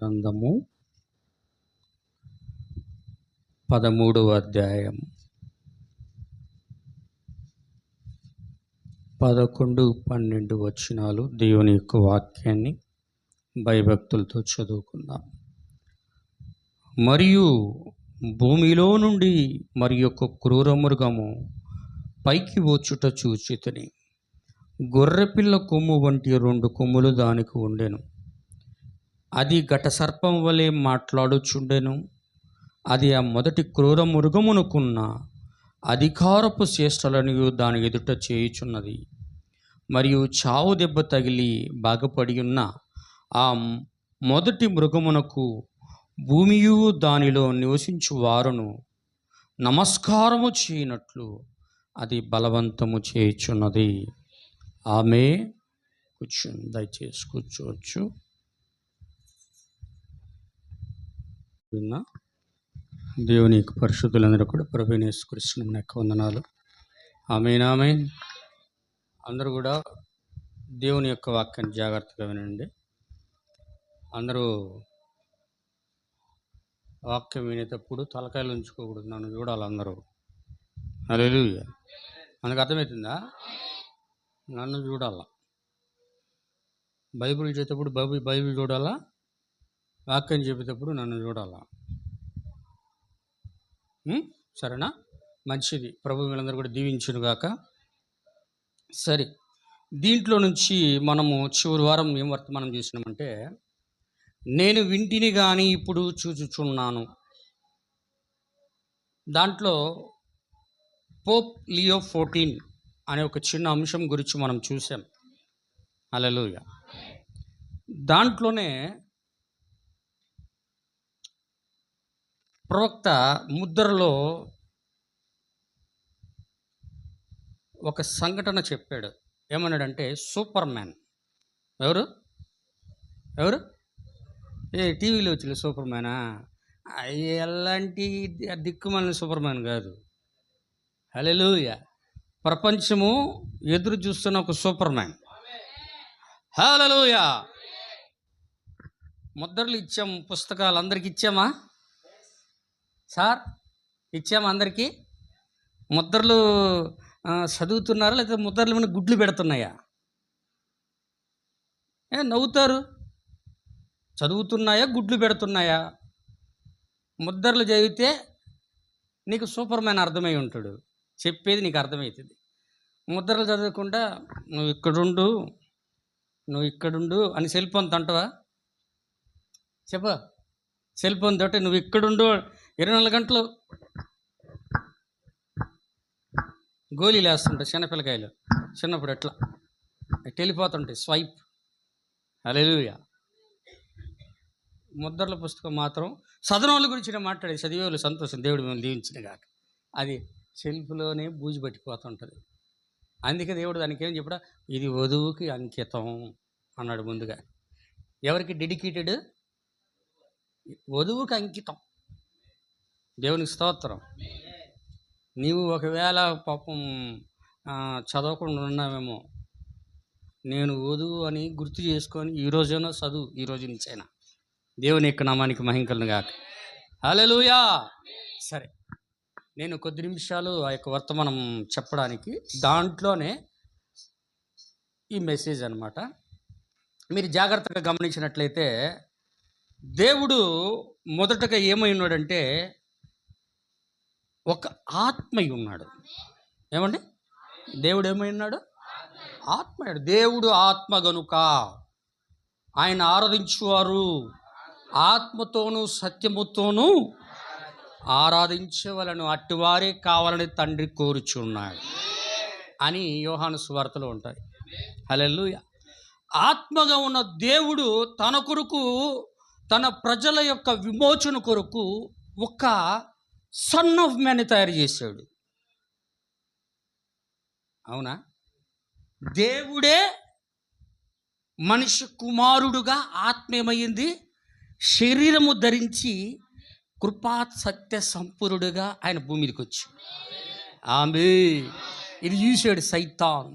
గ్రంథము 13వ అధ్యాయం 11-12 వచనాలు దేవుని యొక్క వాక్యాన్ని భయభక్తులతో చదువుకుందాం. మరియు భూమిలో నుండి మరి యొక్క క్రూర మృగము పైకి వచ్చుట చూచితిని. గొర్రెపిల్ల కొమ్ము వంటి 2 కొమ్ములు దానికి ఉండెను. అది ఘట సర్పం వలె మాట్లాడుచుండెను. అది ఆ మొదటి క్రూర మృగమునకున్న అధికారపు చేష్టలను దాని ఎదుట చేయుచున్నది. మరియు చావు దెబ్బ తగిలి బాగుపడి ఉన్న ఆ మొదటి మృగమునకు భూమియు దానిలో నివసించు వారును నమస్కారము చేయనట్లు అది బలవంతము చేయుచున్నది. ఆమె కూర్చొని దయచేసి కూర్చోవచ్చు. దేవుని యొక్క పరిశుద్ధులందరూ కూడా ప్రభువైన యేసుక్రీస్తు యొక్క వందనాలు. ఆమేన్ ఆమేన్. అందరూ కూడా దేవుని యొక్క వాక్యాన్ని జాగ్రత్తగా వినండి. అందరూ వాక్యం వినేటప్పుడు తలకాయలు ఉంచుకోకూడదు, నన్ను చూడాలి అందరూ. హల్లెలూయా. మనకు అర్థమవుతుందా? నన్ను చూడాలా. బైబిల్ చేసేటప్పుడు బైబిల్ చూడాలా, వాక్యం చెప్పేటప్పుడు నన్ను చూడాలా. సరేనా? మంచిది. ప్రభు వీళ్ళందరూ కూడా దీవించును గాక. సరే, దీంట్లో నుంచి మనము చివరి వారం ఏం వర్తమానం చేసినామంటే, నేను వింటిని కానీ ఇప్పుడు చూచుచున్నాను. దాంట్లో పోప్ లియో 14 అనే ఒక చిన్న అంశం గురించి మనం చూసాం. హల్లెలూయా. దాంట్లోనే ప్రవక్త ముద్రలో ఒక సంఘటన చెప్పాడు. ఏమన్నాడంటే, సూపర్ మ్యాన్ ఎవరు టీవీలో వచ్చిన సూపర్ మ్యానా? ఎలాంటి దిక్కుమాలిన సూపర్ మ్యాన్ కాదు. హల్లెలూయా. ప్రపంచము ఎదురు చూస్తున్న ఒక సూపర్ మ్యాన్. హల్లెలూయా. ముద్రలు ఇచ్చాము, పుస్తకాలు అందరికి ఇచ్చామా సార్? ఇచ్చామా అందరికీ? ముద్రలు చదువుతున్నారా లేకపోతే ముద్రలు ఏమైనా గుడ్లు పెడుతున్నాయా? నవ్వుతారు. చదువుతున్నాయా గుడ్లు పెడుతున్నాయా? ముద్రలు చదివితే నీకు సూపర్ మ్యాన్ అర్థమై ఉంటాడు, చెప్పేది నీకు అర్థమవుతుంది. ముద్రలు చదవకుండా నువ్వు ఇక్కడుండు అని సెల్ ఫోన్ తంటవా? చెప్ప, సెల్ ఫోన్ తోటే నువ్వు ఇక్కడుండు 24 గంటలు గోళీలు వేస్తుంటాయి చిన్నపిల్లకాయలు. చిన్నప్పుడు ఎట్లా వెళ్ళిపోతుంటాయి స్వైప్. హల్లెలూయా. ముద్రల పుస్తకం మాత్రం చదవనోళ్ళ గురించి నేను మాట్లాడేది, చదివేవాళ్ళు సంతోషం, దేవుడు మిమ్మల్ని దీవించిన కాక. అది సెల్ఫ్లోనే బూజు పట్టిపోతుంటుంది. అందుకే దేవుడు దానికి ఏం చెప్పడా, ఇది వధువుకి అంకితం అన్నాడు ముందుగా. ఎవరికి డెడికేటెడ్? వధువుకి అంకితం. దేవునికి స్తోత్రం. నీవు ఒకవేళ పాపం చదవకుండా ఉన్నావేమో, నేను వధువు అని గుర్తు చేసుకొని ఈరోజైనా చదువు, ఈరోజు నుంచైనా. దేవుని యొక్క నామానికి మహిమ కలుగును గాక. హల్లెలూయా. సరే, నేను కొద్ది నిమిషాలు ఆ యొక్క వర్తమానం చెప్పడానికి, దాంట్లోనే ఈ మెసేజ్ అన్నమాట. మీరు జాగ్రత్తగా గమనించినట్లయితే, దేవుడు మొదటగా ఏమై ఉన్నాడంటే ఒక ఆత్మై ఉన్నాడు. ఏమండి? దేవుడు ఏమై ఉన్నాడు? ఆత్మయుడు. దేవుడు ఆత్మ గనుక ఆయన ఆరాధించువారు ఆత్మతోనూ సత్యముతోనూ ఆరాధించవలను, అట్టివారే కావాలని తండ్రి కోరుచున్నాడు అని యోహాను సువార్తలో ఉంటాయి. హల్లెలూయా. ఆత్మగా ఉన్న దేవుడు తన కొరకు, తన ప్రజల యొక్క విమోచన కొరకు ఒక సన్ ఆఫ్ మ్యాన్ తయారు చేశాడు. అవునా? దేవుడే మనిషి కుమారుడుగా ఆత్మీయమైంది, శరీరము ధరించి కృపా సత్య సంపూర్ణుడుగా ఆయన భూమి మీదకి వచ్చి ఆమె ఇది చూశాడు సైతాన్.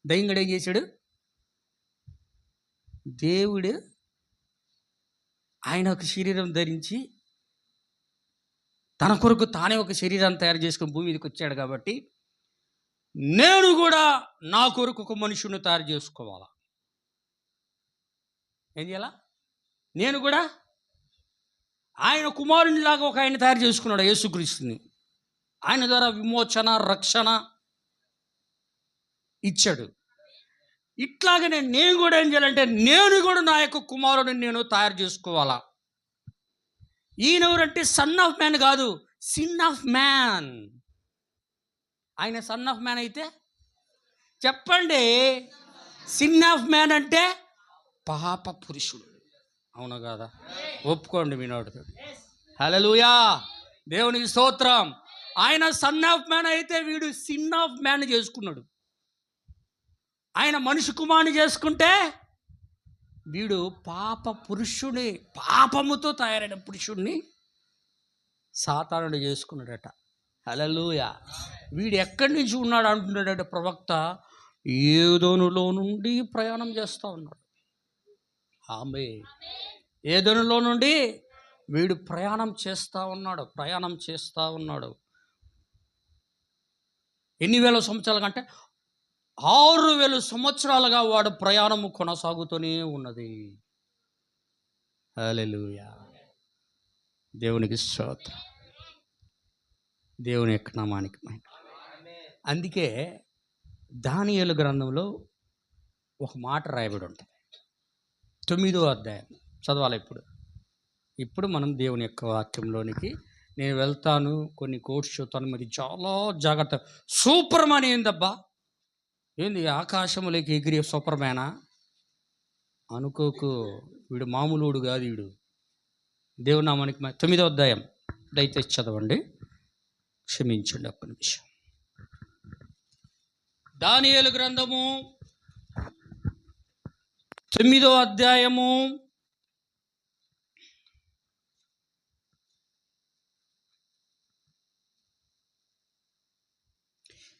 దయ్యంగడు ఏం చేశాడు? దేవుడు ఆయన ఒక శరీరం ధరించి తన కొరకు తానే ఒక శరీరాన్ని తయారు చేసుకుని భూమి మీదకి వచ్చాడు కాబట్టి నేను కూడా నా కొరకు ఒక మనుషుని తయారు చేసుకోవాలా. ఏం చేయాలా? నేను కూడా ఆయన కుమారునిలాగా ఒక ఆయన తయారు చేసుకున్నాడు, యేసుక్రీస్తుని. ఆయన ద్వారా విమోచన, రక్షణ ఇచ్చాడు. ఇట్లాగనే నేను కూడా ఏం చేయాలంటే నేను కూడా నా యొక్క కుమారుడిని నేను తయారు చేసుకోవాలా. ఈయన ఎవరంటే సన్ ఆఫ్ మ్యాన్ కాదు, సిన్ ఆఫ్ మ్యాన్. ఆయన సన్ ఆఫ్ మ్యాన్ అయితే చెప్పండి, సిన్ ఆఫ్ మ్యాన్ అంటే పాప పురుషుడు. అవునా కాదా? ఒప్పుకోండి మీ నోటితో. హల్లెలూయా, దేవునికి స్తోత్రం. ఆయన సన్ ఆఫ్ మ్యాన్ అయితే వీడు సిన్ ఆఫ్ మ్యాన్ చేసుకున్నాడు. ఆయన మనిషి కుమారుని చేసుకుంటే వీడు పాప పురుషుని, పాపముతో తయారైన పురుషుడిని సాతానుడు చేసుకున్నాడట. హల్లెలూయా. వీడు ఎక్కడి నుంచి ఉన్నాడు అంటున్నాడట ప్రవక్త, ఏదోనులో నుండి ప్రయాణం చేస్తూ ఉన్నాడు. ఆమె ఏదోనులో నుండి వీడు ప్రయాణం చేస్తూ ఉన్నాడు. ఎన్ని వేల సంవత్సరాల కంటే 6,000 సంవత్సరాలుగా వాడు ప్రయాణము కొనసాగుతూనే ఉన్నది. హల్లెలూయా, దేవునికి స్తోత్రం, దేవుని యొక్క నామానికి మహిమ. అందుకే దానియేలు గ్రంథంలో ఒక మాట రాయబడి ఉంటుంది, 9వ అధ్యాయం చదవాలి. ఇప్పుడు మనం దేవుని యొక్క వాక్యంలోనికి నేను వెళ్తాను, కొన్ని కోట్స్ చూస్తాను, మరి చాలా జాగ్రత్త. సూపర్ మ్యాన్ ఏందబ్బా, ఏంది ఆకాశంలోకి ఎగిరే సూపర్ మ్యానా అనుకోకు, వీడు మామూలుడు కాదు. వీడు దేవుని నామానికి 9వ అధ్యాయం దయచేసి చదవండి, క్షమించండి ఒక్క నిమిషం. దానియేలు గ్రంథము 9వ అధ్యాయము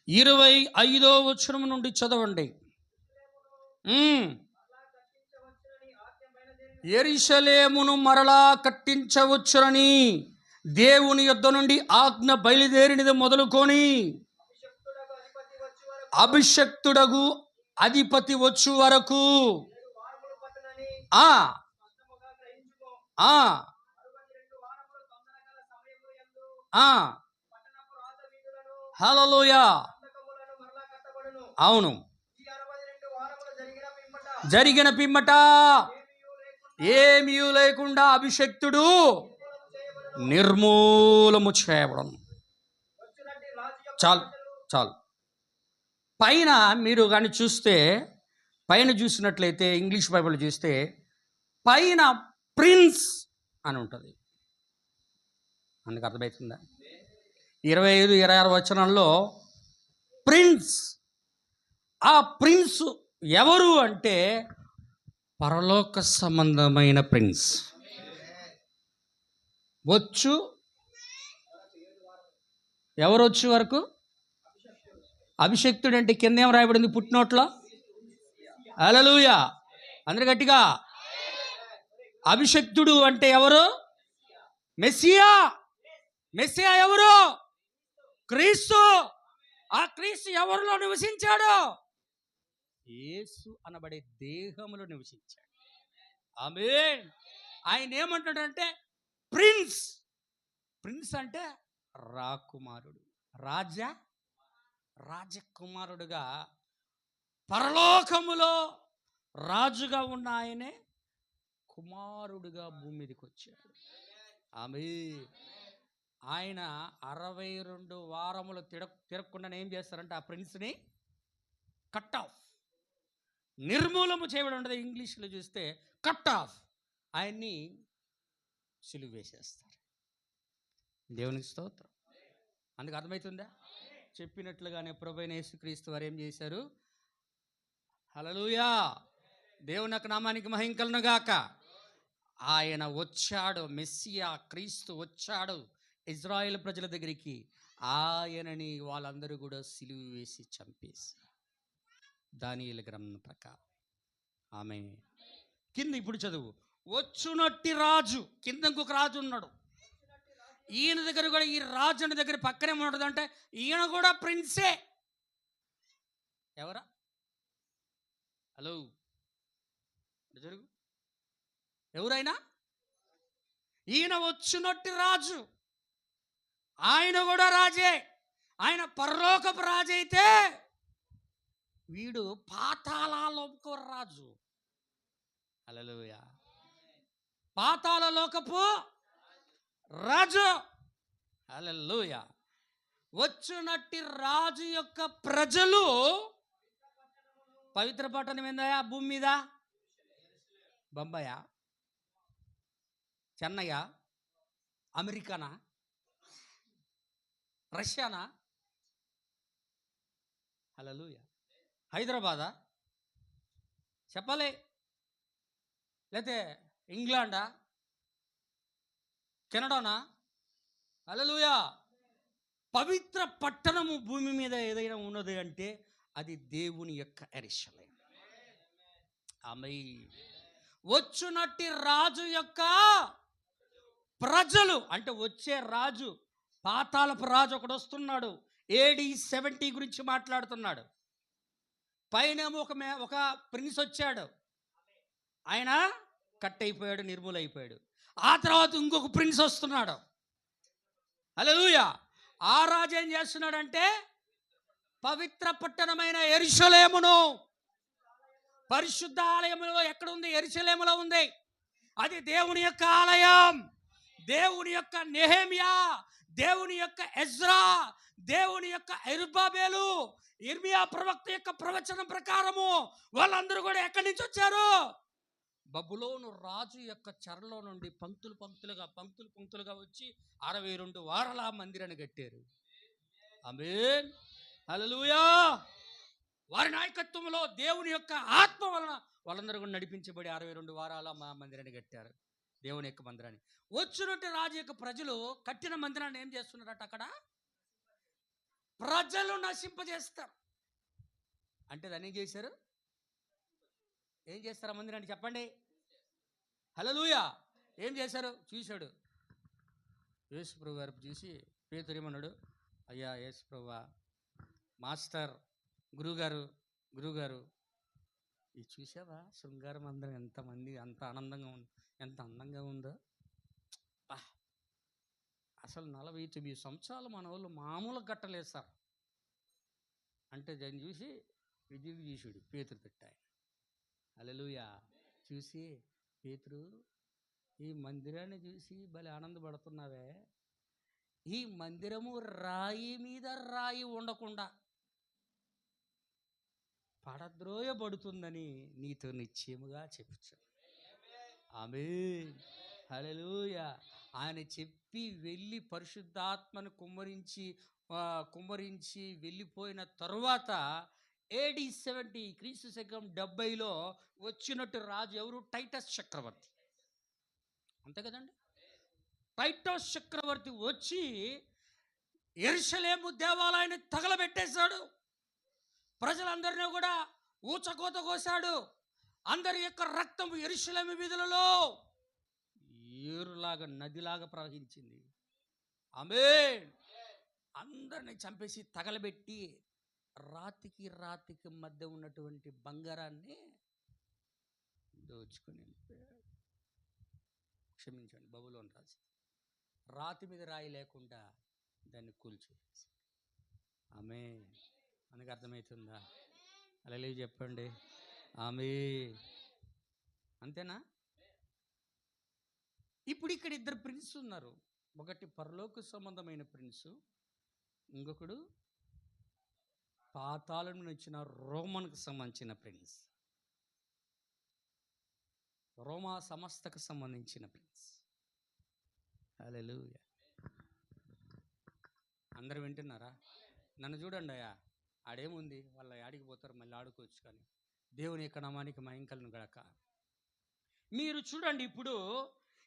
25వ వచనం నుండి చదవండి. యెరూషలేమును మరలా కట్టించవచ్చునని దేవుని యొద్ద నుండి ఆజ్ఞ బయలుదేరినది మొదలుకొని అభిషక్తుడగు అధిపతి వచ్చు వరకు హల్లెలూయా. అవును, జరిగిన పిమ్మట ఏమీ లేకుండా అభిషక్తుడు నిర్మూలము చేయబడను. చాలు. పైన మీరు కానీ చూస్తే, పైన చూసినట్లయితే ఇంగ్లీష్ బైబిల్ చూస్తే పైన ప్రిన్స్ అని ఉంటుంది. అందుకు అర్థమవుతుందా? 25, 26 వచనంలో ప్రిన్స్. ఆ ప్రిన్స్ ఎవరు అంటే పరలోక సంబంధమైన ప్రిన్స్. ఎవరు వచ్చు వరకు? అభిషక్తుడు అంటే కింద ఏం రాయబడింది పుట్టినోట్లో? హల్లెలూయా, అందరు గట్టిగా. అభిషక్తుడు అంటే ఎవరు? మెస్సియా ఎవరు? క్రీస్తు. ఆ క్రీస్తు ఎవరిలో నివసించాడు? యేసు అనబడే దేహములో నివసించాడు. ఆమేన్. ఆయన ఏమంటాడంటే ప్రిన్స్ అంటే రాకుమారుడు, రాజకుమారుడుగా పరలోకములో రాజుగా ఉన్న ఆయనే కుమారుడుగా భూమి మీదకి వచ్చాడు. ఆమేన్. ఆయన 62 వారములు తిరగకుండా ఏం చేస్తారంటే ఆ ప్రిన్స్ని కట్ ఆఫ్, నిర్మూలము చేయడం ఉండదు. ఇంగ్లీష్లో చూస్తే కట్ ఆఫ్, ఆయన్ని సిలువ వేసేస్తారు. దేవునికి స్తోత్రం. అందుకు అర్థమవుతుందా? చెప్పినట్లుగానే ప్రభువైన యేసుక్రీస్తు వారు ఏం చేశారు? హల్లెలూయా, దేవుని యొక్క నామానికి మహిమ కలుగును గాక. ఆయన వచ్చాడు, మెస్సియా క్రీస్తు వచ్చాడు ఇజ్రాయేల్ ప్రజల దగ్గరికి. ఆయనని వాళ్ళందరూ కూడా సిలువ వేసి చంపేసి, దానియేలు గ్రంథం ప్రకారం. ఆమె కింద ఇప్పుడు చదువు. వచ్చునట్టి రాజు, కింద ఇంకొక రాజు ఉన్నాడు. ఈయన దగ్గర కూడా, ఈ రాజు అనే దగ్గర పక్కనే ఉంటుంది అంటే ఈయన కూడా ప్రిన్సే. ఎవరా? హలో, జరుగు. ఎవరైనా ఈయన వచ్చునట్టి రాజు, ఆయన కూడా రాజే. ఆయన పరలోకపు రాజు అయితే వీడు పాతాళలోకపు రాజు. హల్లెలూయా. పాతాళలోకపు రాజు. హల్లెలూయా. వచ్చునట్టి రాజు యొక్క ప్రజలు, పవిత్ర పట్టణం ఏందయా భూమి మీద? బొంబాయా, చెన్నయ్యా, అమెరికానా, రష్యానా? హల్లెలూయా. హైదరాబాదా? చెప్పలే. లేతే ఇంగ్లాండా, కెనడానా? హల్లెలూయా. పవిత్ర పట్టణము భూమి మీద ఏదైనా ఉన్నది అంటే అది దేవుని యొక్క యెరూషలేము. ఆమేన్. వచ్చునట్టి రాజు యొక్క ప్రజలు అంటే వచ్చే రాజు, పాతాళపు రాజు ఒకడు వస్తున్నాడు. AD 70 గురించి మాట్లాడుతున్నాడు. పైన ఒక ప్రిన్స్ వచ్చాడు, ఆయన కట్ అయిపోయాడు, నిర్మూలైపోయాడు. ఆ తర్వాత ఇంకొక ప్రిన్స్ వస్తున్నాడు. హల్లెలూయా. ఆ రాజు ఏం చేస్తున్నాడంటే పవిత్ర పట్టణమైన యెరూషలేమును, పరిశుద్ధ ఆలయములో ఎక్కడ ఉంది? యెరూషలేములో ఉంది. అది దేవుని యొక్క ఆలయం. దేవుని యొక్క నెహెమ్యా, దేవుని యొక్క ఎజ్రా, దేవుని యొక్క యెరుబ్బయలు, యిర్మీయా ప్రవక్త యొక్క ప్రవచనం ప్రకారము వాళ్ళందరూ కూడా ఎక్కడి నుంచి వచ్చారు? బబులోను రాజు యొక్క చెరలో నుండి పంక్తులు పంక్తులుగా వచ్చి 62 వారాల మందిరాన్ని కట్టారు. ఆమేన్. హల్లెలూయా. వారి నాయకత్వంలో దేవుని యొక్క ఆత్మ వలన వాళ్ళందరూ కూడా నడిపించబడి 62 వారాల మందిరాన్ని కట్టారు, దేవుని యొక్క మందిరాన్ని. వచ్చినట్టు రాజు యొక్క ప్రజలు కట్టిన మందిరాన్ని ఏం చేస్తున్నారట? అక్కడ ప్రజలు నశింపజేస్తారు. అంటే దాన్ని ఏం చేశారు? ఏం చేస్తారు? మందిరాన్ని చెప్పండి. హల్లెలూయా. ఏం చేశారు? చూశాడు యేసు ప్రభు గారు చూసి పేతురు ఏమన్నాడు? అయ్యా యేసు ప్రభువా, మాస్టర్, గురుగారు, ఇది చూసావా? శృంగార మందిరం ఎంతమంది, అంత ఆనందంగా ఉంది, ఎంత అందంగా ఉందో. అసలు 49 సంవత్సరాలు మన వాళ్ళు మామూలు కట్టలేదు సార్ అంటే దాన్ని చూసి విద్యుత్ చూసాడు పేతురు పెట్టాయి. హల్లెలూయా. చూసి పేతురు, ఈ మందిరాన్ని చూసి భలే ఆనందపడుతున్నావే, ఈ మందిరము రాయి మీద రాయి ఉండకుండా పడద్రోయబడుతుందని నీతో నిశ్చయముగా చెప్పుచు. ఆమేన్. హల్లెలూయా. ఆయన చెప్పి వెళ్ళి పరిశుద్ధాత్మను కుమ్మరించి వెళ్ళిపోయిన తరువాత AD 70 క్రీస్తు శకం 70లో వచ్చినట్టు రాజు ఎవరు? టైటస్ చక్రవర్తి. అంతే కదండి. టైటస్ చక్రవర్తి వచ్చి యెరూషలేము దేవాలయాన్ని తగలబెట్టేశాడు. ప్రజలందరినీ కూడా ఊచకోత కోశాడు. అందరి యొక్క రక్తం యెరూషలేము వీధులలో ఏరులాగా, నదిలాగా ప్రవహించింది. ఆమేన్. అందరిని చంపేసి తగలబెట్టి రాతికి మధ్య ఉన్నటువంటి బంగారాన్ని దోచుకుని వెళ్ళిపోయాడు. క్షమించండి, బబులోను రాజు రాతి మీద రాయి లేకుండా దాన్ని కూల్చివేసి. ఆమేన్. మనకు అర్థమవుతుందా? హల్లెలూయా చెప్పండి. ఆమేన్. అంతేనా? ఇప్పుడు ఇక్కడ 2 ప్రిన్స్ ఉన్నారు. ఒకటి పరలోక సంబంధమైన ప్రిన్సు, ఇంకొకడు పాతాళం నుంచి వచ్చిన రోమన్కు సంబంధించిన ప్రిన్స్, రోమా సమస్తకు సంబంధించిన ప్రిన్స్. హల్లెలూయా. అందరూ వింటున్నారా? నన్ను చూడండి అయ్యా, ఆడేముంది, వాళ్ళ ఆడికి పోతారు, మళ్ళీ ఆడుకోవచ్చు, కానీ దేవుని యొక్క నామానికి మహిమ గడక. మీరు చూడండి, ఇప్పుడు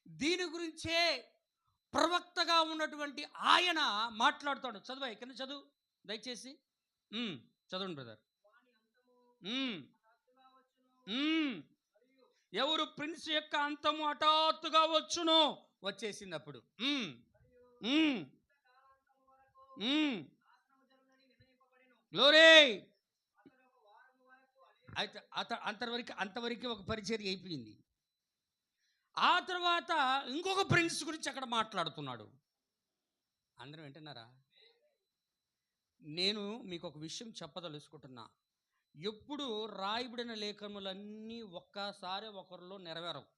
దీని గురించే ప్రవక్తగా ఉన్నటువంటి ఆయన మాట్లాడుతాడు. చదువు, కింద చదువు దయచేసి. చదవండి బ్రదర్. ఎవరు ప్రిన్స్ యొక్క అంతము హఠాత్తుగా వచ్చును. వచ్చేసింది అప్పుడు. గ్లోరీ. అయితే అంతవరకు ఒక పరిచర్య అయిపోయింది. ఆ తర్వాత ఇంకొక ప్రిన్స్ గురించి అక్కడ మాట్లాడుతున్నాడు. అందరం వింటున్నారా? నేను మీకు ఒక విషయం చెప్పదలుచుకుంటున్నా. ఎప్పుడు రాయబడిన లేఖనములన్నీ ఒక్కసారి ఒకరిలో నెరవేరవు.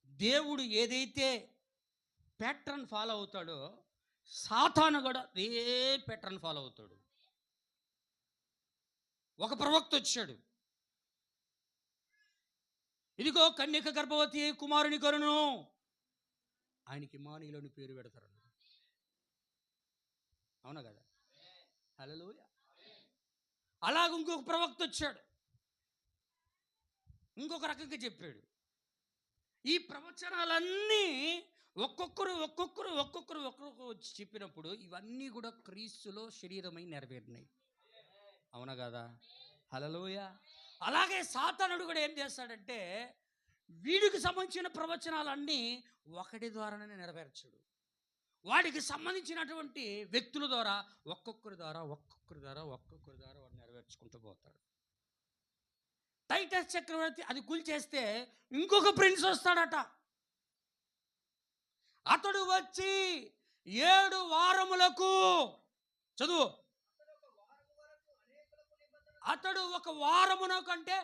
దేవుడు ఏదైతే ప్యాటర్న్ ఫాలో అవుతాడో సాతాను కూడా అదే ప్యాటర్న్ ఫాలో అవుతాడు. ఒక ప్రవక్త వచ్చాడు, ఇదిగో కన్యక గర్భవతి కుమారుని కరును, ఆయనకి ఇమ్మానుయేలు పేరు పెడతారు. అవునా కదా? హల్లెలూయా. అలాగ ఇంకొక ప్రవక్త వచ్చాడు, ఇంకొక రకంగా చెప్పాడు. ఈ ప్రవచనాలన్నీ ఒక్కొక్కరు వచ్చి చెప్పినప్పుడు ఇవన్నీ కూడా క్రీస్తులో శరీరమై నెరవేరినాయి. అవునా కదా? హల్లెలూయా. అలాగే సాతానుడు కూడా ఏం చేస్తాడంటే వీడికి సంబంధించిన ప్రవచనాలన్నీ ఒకటి ద్వారానే నెరవేర్చడు. వాడికి సంబంధించినటువంటి వ్యక్తుల ద్వారా ఒక్కొక్కరి ద్వారా వాడు నెరవేర్చుకుంటూ పోతాడు. టైటస్ చక్రవర్తి అది కూల్చేస్తే ఇంకొక ప్రిన్స్ వస్తాడట. అతడు వచ్చి 7 వారములకు చదువు. అతడు 1 వారమునకు అంటే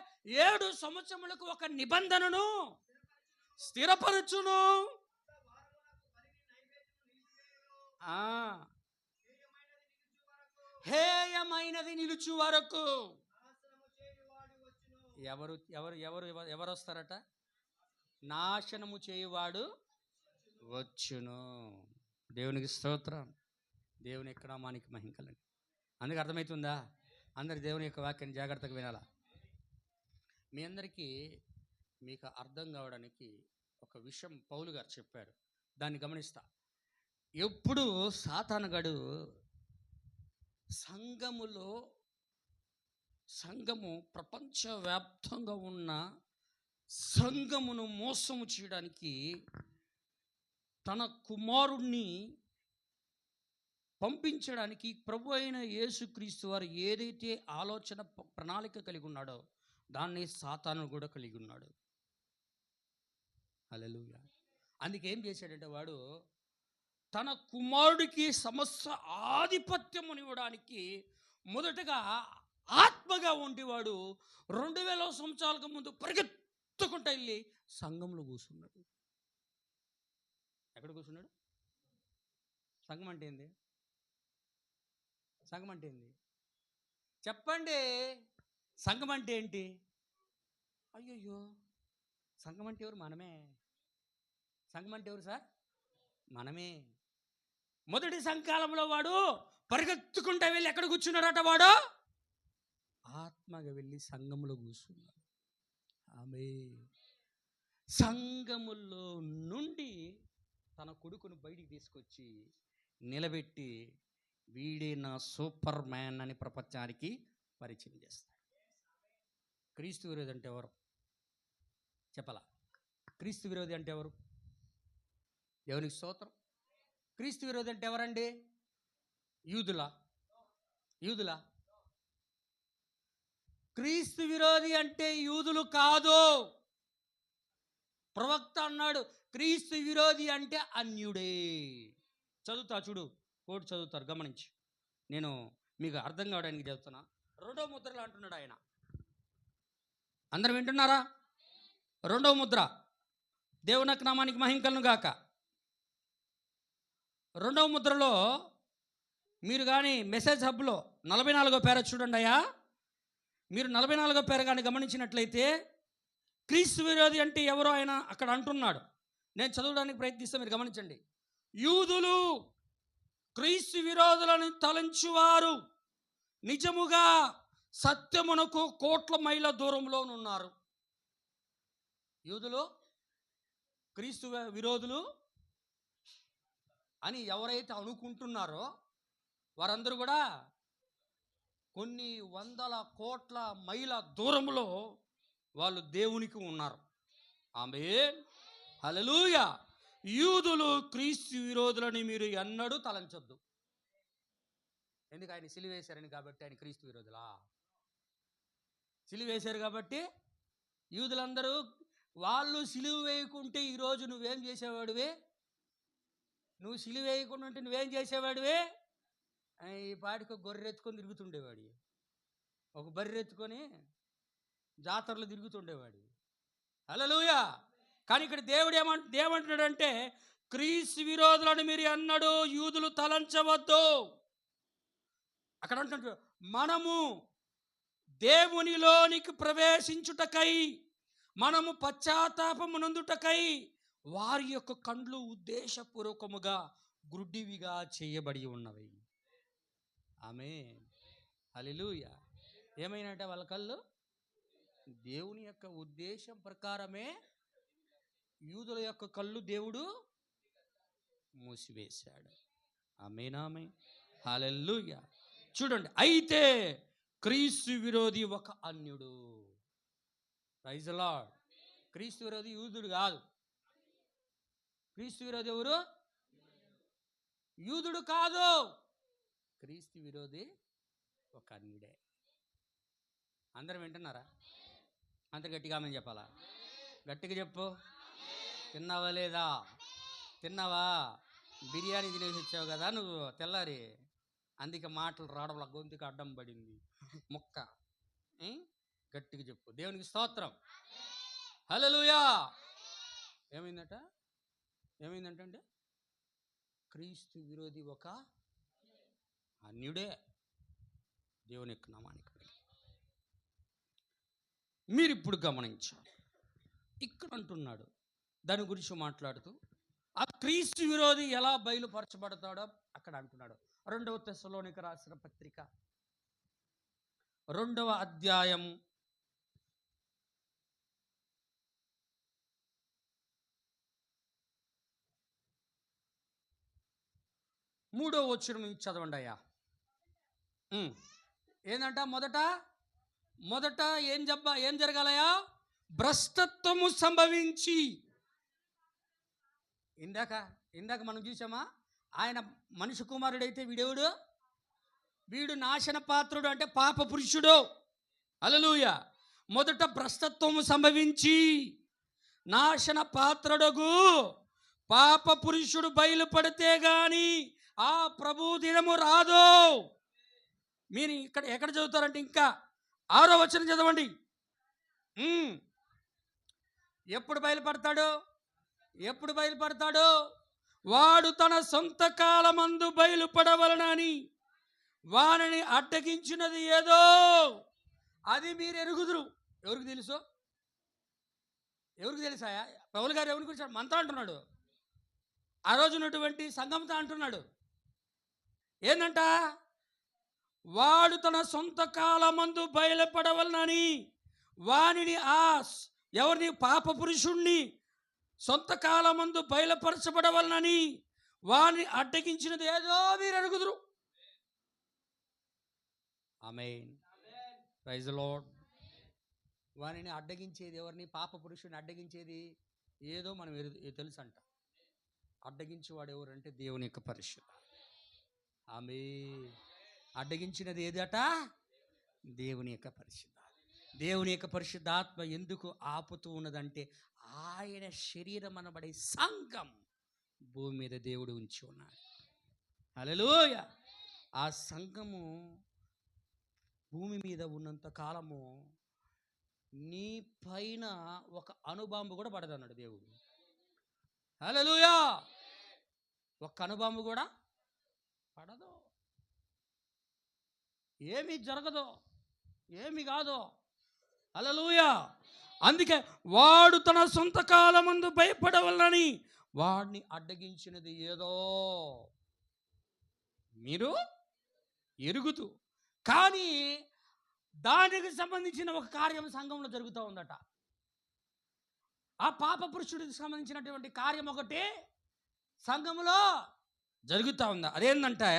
7 సంవత్సరములకు ఒక నిబంధనను స్థిరపరచును. హేయమైనది నిలుచు వరకు. ఎవరు వస్తారట? నాశనము చేయువాడు వచ్చును. దేవునికి స్తోత్రం. దేవుని యొక్క నామానికి మహిమ కలుగును. అందుకు అర్థమవుతుందా? అందరు దేవుని యొక్క వాక్యాన్ని జాగ్రత్తగా వినాలా. మీ అందరికీ మీకు అర్థం కావడానికి ఒక విషయం పౌలు గారు చెప్పారు, దాన్ని గమనిస్తా. ఎప్పుడు సాతానుగాడు సంఘము ప్రపంచవ్యాప్తంగా ఉన్న సంఘమును మోసము చేయడానికి తన కుమారుణ్ణి పంపించడానికి ప్రభు అయిన యేసుక్రీస్తు వారు ఏదైతే ఆలోచన ప్రణాళిక కలిగి ఉన్నాడో దాన్ని సాతాను కూడా కలిగి ఉన్నాడు. హల్లెలూయా. అందుకే ఏం చేశాడంటే వాడు తన కుమారుడికి సమస్త ఆధిపత్యమునివ్వడానికి మొదటగా ఆత్మగా ఉండేవాడు 2000 సంవత్సరాలకు ముందు పరిగెత్తుకుంటూ వెళ్ళి సంఘంలో కూర్చున్నాడు. ఎక్కడ కూర్చున్నాడు? సంఘం అంటే ఏంది? సంఘం అంటే ఏంది చెప్పండి? సంఘం అంటే ఏంటి? అయ్యయ్యో, సంఘం అంటే ఎవరు? మనమే. సంఘం అంటే ఎవరు సార్? మనమే. మొదటి సంకాలంలో వాడు పరిగెత్తుకుంటూ వెళ్ళి ఎక్కడ కూర్చున్నాడట? వాడు ఆత్మగా వెళ్ళి సంఘములో కూర్చున్నాడు. ఆమె సంఘములో నుండి తన కొడుకును బయటికి తీసుకొచ్చి నిలబెట్టి వీడే నా సూపర్ మ్యాన్ అని ప్రపంచానికి పరిచయం చేస్తాడు. క్రీస్తు విరోధి అంటే ఎవరు చెప్పాలా? క్రీస్తు విరోధి అంటే ఎవరు? దేవునికి స్తోత్రం. క్రీస్తు విరోధి అంటే ఎవరండి? యూదులా? క్రీస్తు విరోధి అంటే యూదులు కాదు. ప్రవక్త అన్నాడు క్రీస్తు విరోధి అంటే అన్యుడే. చదువుతా చూడు, కోటి చదువుతారు, గమనించి. నేను మీకు అర్థం కావడానికి చెప్తున్నా. 2వ ముద్రలో అంటున్నాడు ఆయన. అందరూ వింటున్నారా? 2వ ముద్ర. దేవుని నామానికి మహిమ కలుగును గాక. 2వ ముద్రలో మీరు కానీ మెసేజ్ హబ్లో 44వ పేర చూడండి అయ్యా. మీరు 44వ పేర కానీ గమనించినట్లయితే క్రీస్తు విరోధి అంటే ఎవరో ఆయన అక్కడ అంటున్నాడు. నేను చదవడానికి ప్రయత్నిస్తే మీరు గమనించండి. యూదులు క్రీస్తు విరోధులను తలంచువారు నిజముగా సత్యమునకు కోట్ల మైళ్ళ దూరంలో ఉన్నారు. యూదులు క్రీస్తు విరోధులు అని ఎవరైతే అనుకుంటున్నారో వారందరూ కూడా కొన్ని వందల కోట్ల మైళ్ళ దూరంలో వాళ్ళు దేవునికి ఉన్నారు. ఆమేన్, హల్లెలూయా. యూదులు క్రీస్తు విరోధులని మీరు ఎన్నడూ తలంచొద్దు. ఎందుకు? ఆయన సిలువేశారని కాబట్టి ఆయన క్రీస్తు విరోధులా? సిలువేశారు కాబట్టి యూదులందరూ వాళ్ళు సిలువ వేయకుంటే ఈరోజు నువ్వేం చేసేవాడివే? నువ్వు సిలువ వేయకుండా ఉంటే నువ్వేం చేసేవాడివే? ఈ పాటికి గొర్రె ఎత్తుకొని తిరుగుతుండేవాడి, ఒక బర్రె ఎత్తుకొని జాతరలో తిరుగుతుండేవాడి. హల్లెలూయా. కానీ ఇక్కడ దేవుడు ఏమంటున్నాడంటే, క్రీస్తు విరోధులను మీరు అన్నాడు యూదులు తలంచవద్దు. అక్కడ అంటున్నాడు, మనము దేవునిలోనికి ప్రవేశించుటకై, మనము పశ్చాత్తాపమునందుటకై వారి యొక్క కండ్లు ఉద్దేశపూర్వకముగా గుడ్డివిగా చేయబడి ఉన్నవి. ఆమేన్, హల్లెలూయా. ఏమైనట్టే వాళ్ళ కళ్ళు? దేవుని యొక్క ఉద్దేశం ప్రకారమే యూదుల యొక్క కళ్ళు దేవుడు మూసివేశాడు. ఆమేన్, ఆమేన్, హల్లెలూయా. చూడండి, అయితే క్రీస్తు విరోధి ఒక అన్యుడు. Praise the Lord. క్రీస్తు విరోధి యూదుడు కాదు. క్రీస్తు విరోధి ఎవరు? యూదుడు కాదు. క్రీస్తు విరోధి ఒక అన్యుడే. అందరం వింటున్నారా? అంత గట్టిగా ఆమేన్ చెప్పాలా? గట్టిగా చెప్పు. తిన్నావా లేదా? తిన్నావా? బిర్యానీ తినేసి వచ్చావు కదా నువ్వు తెల్లారి, అందుకే మాటలు రావడంలో గొంతుకు అడ్డం పడింది ముక్క. గట్టిగా చెప్పు. దేవునికి స్తోత్రం, హల్లెలూయా. ఏమైందంటే క్రీస్తు విరోధి ఒక అన్యుడే. దేవుని యొక్క నామానికి మీరు ఇప్పుడు గమనించాలి. ఇక్కడ అంటున్నాడు, దాని గురించి మాట్లాడుతూ ఆ క్రీస్తు విరోధి ఎలా బయలుపరచబడతాడో అక్కడ అంటున్నాడు. 2వ తెస్సలోనిక రాసిన పత్రిక 2వ అధ్యాయం 3వ వచనం నుంచి చదవండి అయ్యా. ఏంటంట? మొదట ఏం జరగాలయా? భ్రష్టత్వము సంభవించి. ఇందాక మనం చూసామా, ఆయన మనిషి కుమారుడైతే వీడు నాశన పాత్రుడు, అంటే పాప పురుషుడు. హల్లెలూయా. మొదట భ్రష్టత్వము సంభవించి నాశన పాత్రుడగు పాప పురుషుడు బయలుపడితే గాని ఆ ప్రభు దినము రాదు. మీరు ఎక్కడ చదువుతారంటే ఇంకా 6వ వచనం చదవండి. ఎప్పుడు బయలుపడతాడు? వాడు తన సొంత కాలమందు బయలుపడవలనని వానిని అడ్డగించినది ఏదో అది మీరు ఎరుగుదురు. ఎవరికి తెలుసాయా? పౌలు గారు ఎవరి గురించి? మనతో అంటున్నాడు, ఆ రోజు ఉన్నటువంటి సంఘంతో అంటున్నాడు. ఏందంట? వాడు తన సొంత కాలమందు బయలుపడవలనని వానిని, ఎవరిని? పాప పురుషుణ్ణి సొంత కాలమందు బయలుపరచబడవలనని వానిని అడ్డగించినది ఏదో మీరు అడుగుదురు. ఆమేన్, ప్రైజ్ ది లార్డ్. వానిని అడ్డగించేది ఎవరిని? పాప పురుషుని అడ్డగించేది ఏదో మనం తెలుసు అంట. అడ్డగించేవాడు ఎవరంటే దేవుని యొక్క పరిశుద్ధ. ఆమేన్. అడ్డగించినది ఏదట? దేవుని యొక్క పరిశుద్ధ. దేవుని యొక్క పరిశుద్ధాత్మ ఎందుకు ఆపుతూ ఉన్నదంటే, ఆయన శరీరం అనబడే సంఘం భూమి మీద దేవుడు ఉంచి ఉన్నాడు. హల్లెలూయా. ఆ సంఘము భూమి మీద ఉన్నంత కాలము నీ పైన ఒక అణుబాంబు కూడా పడదన్నాడు దేవుడు. హల్లెలూయా. ఒక్క అణుబాంబు కూడా పడదు, ఏమీ జరగదు, ఏమి కాదు. హల్లెలూయా. అందుకే వాడు తన సొంత కాలమందు భయపడవలనని వాడిని అడ్డగించినది ఏదో మీరు ఎరుగుతూ. కానీ దానికి సంబంధించిన ఒక కార్యం సంఘంలో జరుగుతూ ఉందట. ఆ పాప పురుషుడికి సంబంధించినటువంటి కార్యం ఒకటి సంఘములో జరుగుతూ ఉంది. అదేంటంటే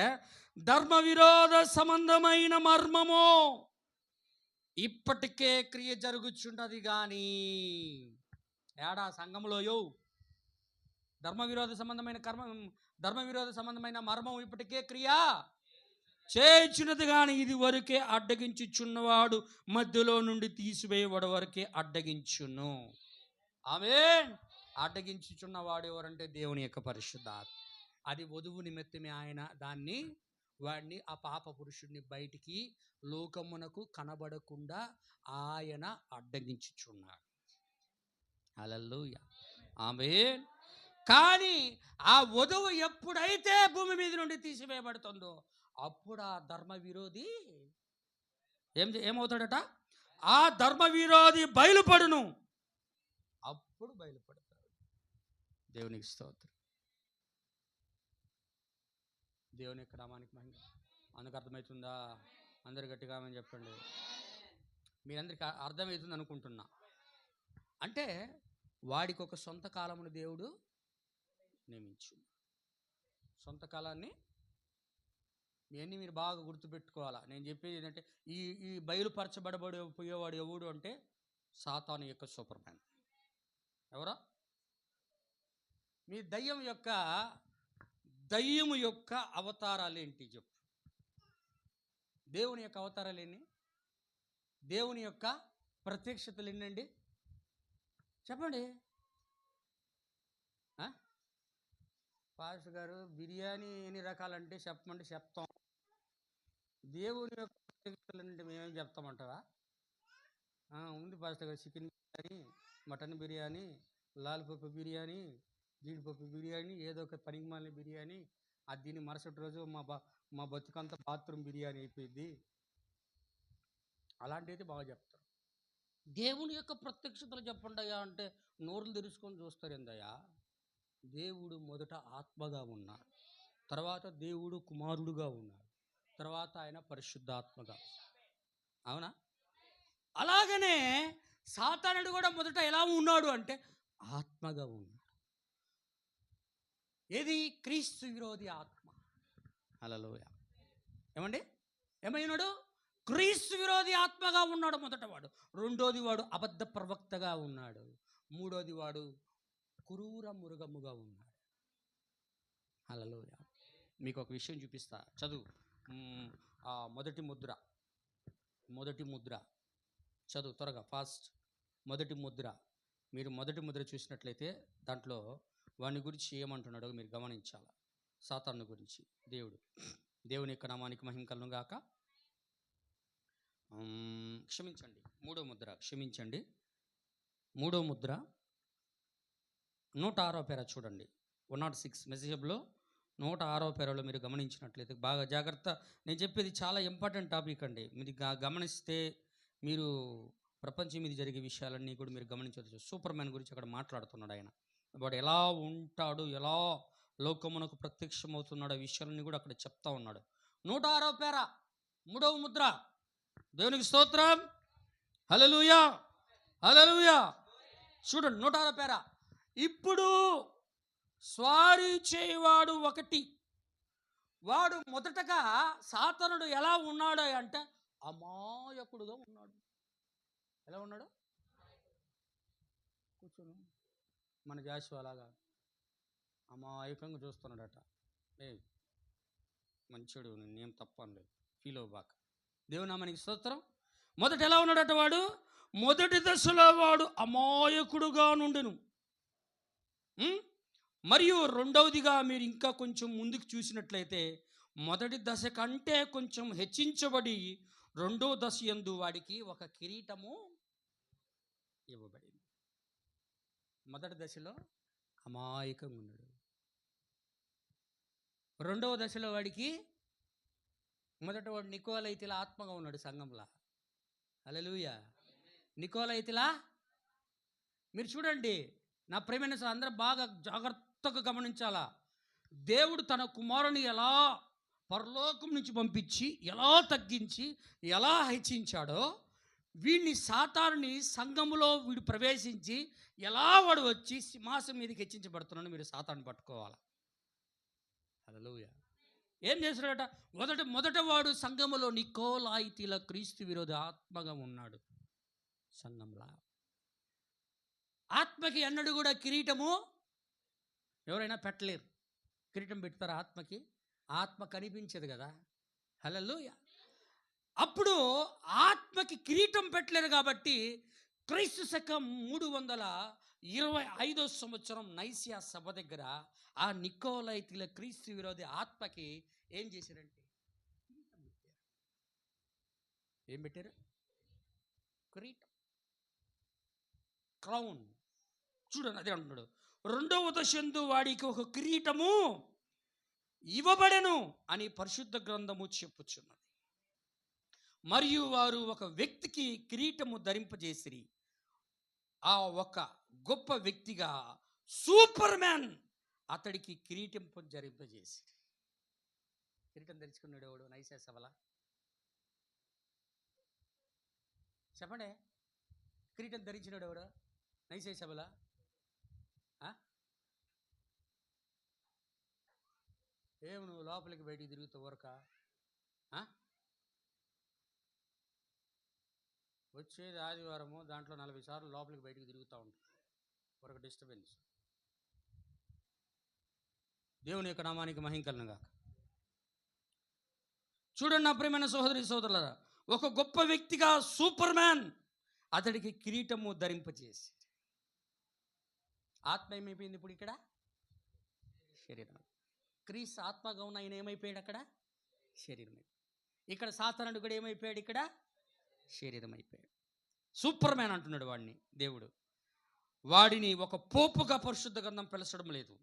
ధర్మ విరోధ సంబంధమైన మర్మము ఇప్పటికే క్రియ జరుగుచున్నది. కానీ ఏడా సంఘంలో ధర్మ విరోధ సంబంధమైన మర్మం ఇప్పటికే క్రియ చేయుచున్నది. కానీ ఇది వరకే అడ్డగించుచున్నవాడు మధ్యలో నుండి తీసివేయబడి వరకే అడ్డగించును. ఆమేన్. అడ్డగించుచున్నవాడు ఎవరంటే దేవుని యొక్క పరిశుద్ధాత్మ. అది వధువు నిమిత్తమే ఆయన వాడిని ఆ పాప పురుషుడిని బయటికి లోకమునకు కనబడకుండా ఆయన అడ్డగించుచున్నాడు. హల్లెలూయా, ఆమేన్. కానీ ఆ వధువు ఎప్పుడైతే భూమి మీద నుండి తీసివేయబడుతుందో అప్పుడు ఆ ధర్మ విరోధి ఏమవుతాడట? ఆ ధర్మ విరోధి బయలుపడును. అప్పుడు బయలుపడతాడు. దేవునికి స్తోత్రం. దేవుని యొక్క నామానికి మహిమ. అందుకు అర్థమవుతుందా? అందరు గట్టిగా ఆమేన్ చెప్పండి. మీరందరికీ అర్థమవుతుంది అనుకుంటున్నా. అంటే వాడికి ఒక సొంత కాలమును దేవుడు నియమించు. సొంత కాలాన్ని మీరు బాగా గుర్తుపెట్టుకోవాలా. నేను చెప్పేది ఏంటంటే ఈ బయలుపరచబడబడిపోయేవాడు ఎవడు అంటే సాతాను యొక్క సూపర్ మ్యాన్. ఎవరా? మీ దయ్యము యొక్క అవతారాలు ఏంటి చెప్పు. దేవుని యొక్క అవతారాలు ఎన్ని? దేవుని యొక్క ప్రత్యక్షతలు ఎన్నండి చెప్పండి. పాస్టర్ గారు బిర్యానీ ఎన్ని రకాలంటే చెప్పమంటే చెప్తాం. దేవుని యొక్క ప్రత్యక్షతలు అంటే మేమేం చెప్తామంటావా? ఉంది పాస్టర్ గారు. Chicken biryani, mutton biryani, lollipop biryani, జీడిపప్పు బిర్యానీ, ఏదో ఒక పనికిమాలిన బిర్యానీ. అది దీని మరుసటి రోజు మా బతుకంతా బాత్రూమ్ బిర్యానీ అయిపోయింది. అలాంటివి బాగా చెప్తారు. దేవుని యొక్క ప్రత్యక్షతలు చెప్పండియా అంటే నోరులు తెరుచుకొని చూస్తారు. ఏందయ్యా? దేవుడు మొదట ఆత్మగా ఉన్నాడు, తర్వాత దేవుడు కుమారుడుగా ఉన్నాడు, తర్వాత ఆయన పరిశుద్ధాత్మగా. అవునా? అలాగనే సాతానుడు కూడా మొదట ఎలా ఉన్నాడు అంటే ఆత్మగా ఉన్నాడు. ఏది? క్రీస్తు విరోధి ఆత్మ. హల్లెలూయా. ఏమండి? ఏమైనాడు? క్రీస్తు విరోధి ఆత్మగా ఉన్నాడు మొదట వాడు. రెండోది వాడు అబద్ధ ప్రవక్తగా ఉన్నాడు. మూడోది వాడు క్రూర మృగముగా ఉన్నాడు. హల్లెలూయా. మీకు ఒక విషయం చూపిస్తా, చదువు. మొదటి ముద్ర చదువు త్వరగా, ఫాస్ట్. మొదటి ముద్ర. మీరు మొదటి ముద్ర చూసినట్లయితే దాంట్లో వాని గురించి ఏమంటున్నాడో మీరు గమనించాలి. సాతాను గురించి. దేవుని యొక్క నామానికి మహిమ కలుగును గాక. క్షమించండి, మూడో ముద్ర 106వ పేర చూడండి. 106 మెసేజ్లో 106వ పేరలో మీరు గమనించినట్లయితే బాగా జాగ్రత్త. నేను చెప్పేది చాలా ఇంపార్టెంట్ టాపిక్ అండి. మీరు గమనిస్తే మీరు ప్రపంచం మీద జరిగే విషయాలన్నీ కూడా మీరు గమనించవచ్చు. సూపర్ మ్యాన్ గురించి అక్కడ మాట్లాడుతున్నాడు ఆయన. వాడు ఎలా ఉంటాడు, ఎలా లోకమునకు ప్రత్యక్షమవుతున్నాడు, ఆ విషయాలన్నీ కూడా అక్కడ చెప్తా ఉన్నాడు. 106వ పేర 3వ ముద్ర. దేవునికి స్తోత్రం. హల్లెలూయా, హల్లెలూయా. చూడండి 106వ పేర. ఇప్పుడు స్వారీ చేయవాడు ఒకటి. వాడు మొదటగా సాతానుడు ఎలా ఉన్నాడు అంటే అమాయకుడుగా ఉన్నాడు. ఎలా ఉన్నాడు? కూర్చొని మన జాషువా అలాగా అమాయకంగా చూస్తున్నాడట. మంచోడు, నేనేం తప్పు అనలేదు, ఫీల్ అవ్వబాక. దేవుని నామానికి స్తోత్రం. మొదట ఎలా ఉన్నాడట వాడు? మొదటి దశలో వాడు అమాయకుడుగా నుండెను. మరియు రెండవదిగా మీరు ఇంకా కొంచెం ముందుకు చూసినట్లయితే మొదటి దశ కంటే కొంచెం హెచ్చించబడి రెండో దశ యందు వాడికి ఒక కిరీటము ఇవ్వబడింది. మొదటి దశలో అమాయకంగా ఉన్నాడు. రెండవ దశలో వాడికి మొదట వాడు నికోలైతిలా ఆత్మగా ఉన్నాడు సంఘంలా. హల్లెలూయా. నికోలైతిలా. మీరు చూడండి నా ప్రేమైన అందరూ బాగా జాగ్రత్తగా గమనించాలా. దేవుడు తన కుమారుని ఎలా పరలోకం నుంచి పంపించి ఎలా తగ్గించి ఎలా హెచ్చించాడో వీడిని సాతానుని సంఘములో వీడు ప్రవేశించి ఎలా వాడు వచ్చి సింహాసనం మీదకి హెచ్చించబడుతున్నాడో మీరు సాతాను పట్టుకోవాలి. హల్లెలూయా. ఏం చేశాడట? మొదట వాడు సంఘములో నికోలాయితీల క్రీస్తు విరోధి ఆత్మగా ఉన్నాడు. సంఘంలా ఆత్మకి అన్నడు కూడా కిరీటము ఎవరైనా పెట్టలేరు. కిరీటం పెడతారా ఆత్మకి? ఆత్మ కనిపించదు కదా. హల్లెలూయా. అప్పుడు ఆత్మకి కిరీటం పెట్టలేరు కాబట్టి క్రీస్తు శకం 325 సంవత్సరం నైసియా సభ దగ్గర ఆ నికోలైతీల క్రీస్తు విరోధి ఆత్మకి ఏం చేశారంటే కిరీటం పెట్టారు. ఏం పెట్టారు? కిరీటం, క్రౌన్. చూడండి, అదే అంటున్నాడు, రెండవ దశందు వాడికి ఒక కిరీటము ఇవ్వబడెను అని పరిశుద్ధ గ్రంథము చెప్పుచున్నది. మరియు వారు ఒక వ్యక్తికి కిరీటము ధరింపజేసిరి. ఆ ఒక గొప్ప వ్యక్తిగా సూపర్ మ్యాన్ అతడికి కిరీటం ధరింపజేసి. కిరీటం ధరించుకున్నాడు ఎవడు? నైసియా సభలా? చెప్పండి. కిరీటం ధరించినాడు ఎవడు నైసియా సభలా? ఏమి నువ్వు లోపలికి బయటికి తిరుగుతూ వరక వచ్చేది ఆదివారము, దాంట్లో 40 సార్లు లోపలికి బయటికి తిరుగుతూ ఉంటుంది. ఒక డిస్టర్బెన్స్. దేవుని యొక్క నామానికి మహిమ కలుగును గాక. చూడండి నా ప్రియమైన సహోదరి సోదరులారా, ఒక గొప్ప వ్యక్తిగా సూపర్ మ్యాన్ అతడికి కిరీటము ధరింపజేసి. ఆత్మ ఏమైపోయింది ఇప్పుడు ఇక్కడ? శరీరం. క్రీస్తు ఆత్మగా ఉన్న ఆయన ఏమైపోయాడు అక్కడ? శరీరం. ఇక్కడ సాతానుడు కూడా ఏమైపోయాడు? ఇక్కడ శరీరం అయిపోయాడు. సూపర్ మ్యాన్ అంటున్నాడు వాడిని దేవుడు. వాడిని ఒక పోపుగా పరిశుద్ధ గ్రంథం పిలచడం లేదు.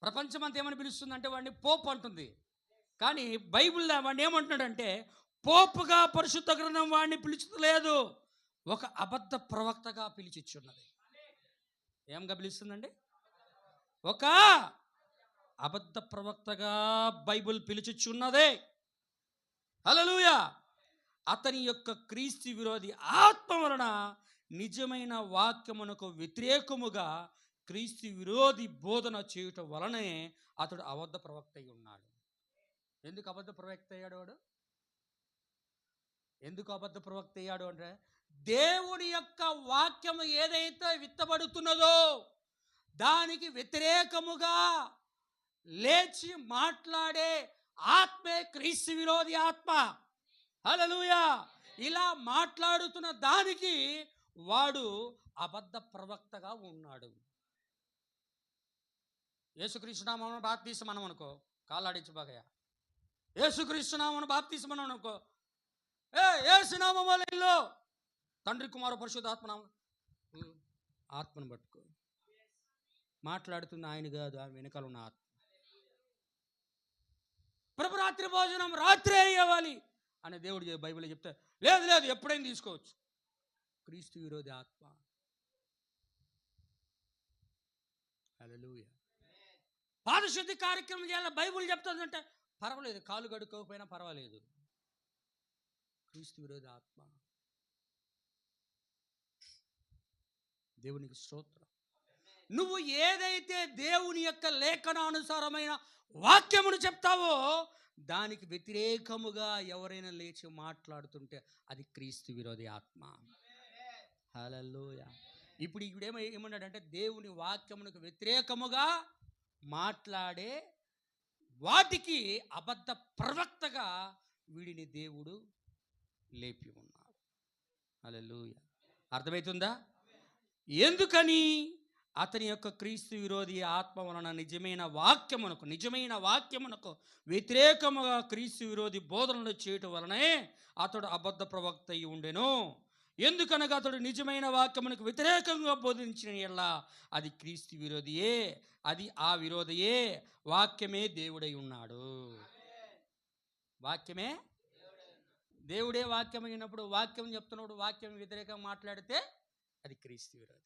ప్రపంచం అంతా ఏమని పిలుస్తుందంటే వాడిని పోపు అంటుంది. కానీ బైబిల్లో వాడిని ఏమంటున్నాడంటే పోపుగా పరిశుద్ధ గ్రంథం వాడిని పిలుచలేదు, ఒక అబద్ధ ప్రవక్తగా పిలిచిచ్చున్నది. ఏమగా పిలుస్తుందండి? ఒక అబద్ధ ప్రవక్తగా బైబిల్ పిలుచుచున్నదే. హల్లెలూయా. అతని యొక్క క్రీస్తు విరోధి ఆత్మ వలన నిజమైన వాక్యమునకు వ్యతిరేకముగా క్రీస్తు విరోధి బోధన చేయుట వలనే అతడు అబద్ధ ప్రవక్త అయి ఉన్నాడు. ఎందుకు అబద్ధ ప్రవక్త అయ్యాడు వాడు? ఎందుకు అబద్ధ ప్రవక్త అయ్యాడు అంటే దేవుని యొక్క వాక్యము ఏదైతే విత్తబడుతున్నదో దానికి వ్యతిరేకముగా లేచి మాట్లాడే ఆత్మే క్రీస్తు విరోధి ఆత్మ. హల్లెలూయా. ఇలా మాట్లాడుతున్న దానికి వాడు అబద్ధ ప్రవక్తగా ఉన్నాడు. యేసుక్రీస్తు నామమున బాప్తీసం మనం అనుకో, కాళ్ళాడించి బాగయ్య. యేసుక్రీస్తు నామమున బాప్తీసం మనం అనుకో, యేసు నామములో తండ్రి కుమార పరిశుద్ధాత్మ నామం, ఆత్మను పట్టుకో. మాట్లాడుతున్న ఆయన కాదు, ఆ వెనకాల ఉన్న ఆత్మ. ప్రభు రాత్రి భోజనం రాత్రే అయ్యేవాలి అని దేవుడు బైబిల్లో చెప్తే లేదు లేదు ఎప్పుడైనా తీసుకోవచ్చు. క్రీస్తు విరోధి ఆత్మ. హల్లెలూయా. పాదశుద్ధి కార్యక్రమం చేయాలి బైబిల్ చెప్తుందంటే పర్వాలేదు, కాలు కడుక్కోకపోయినా పర్వాలేదు. క్రీస్తు విరోధి ఆత్మ. దేవునికి స్తోత్రం. నువ్వు ఏదైతే దేవుని యొక్క లేఖనానుసారమైన వాక్యమును చెప్తావో దానికి వ్యతిరేకముగా ఎవరైనా లేచి మాట్లాడుతుంటే అది క్రీస్తు విరోధి ఆత్మ. హల్లెలూయా. ఇప్పుడు ఏమన్నాడంటే దేవుని వాక్యమునకు వ్యతిరేకముగా మాట్లాడే వాటికి అబద్ధ ప్రవక్తగా వీడిని దేవుడు లేపి ఉన్నాడు. హల్లెలూయా. అర్థమవుతుందా? ఎందుకని? అతని యొక్క క్రీస్తు విరోధి ఆత్మ వలన నిజమైన వాక్యమునకు వ్యతిరేకముగా క్రీస్తు విరోధి బోధనలు చేయటం వలనే అతడు అబద్ధ ప్రవక్త అయి ఉండెను. ఎందుకనగా అతడు నిజమైన వాక్యమునకు వ్యతిరేకంగా బోధించిన ఎడల అది క్రీస్తు విరోధియే, అది ఆ విరోధియే. వాక్యమే దేవుడై ఉన్నాడు. వాక్యమే దేవుడే వాక్యం అయినప్పుడు వాక్యం చెప్తున్నాడు, వాక్యం వ్యతిరేకంగా మాట్లాడితే అది క్రీస్తు విరోధి.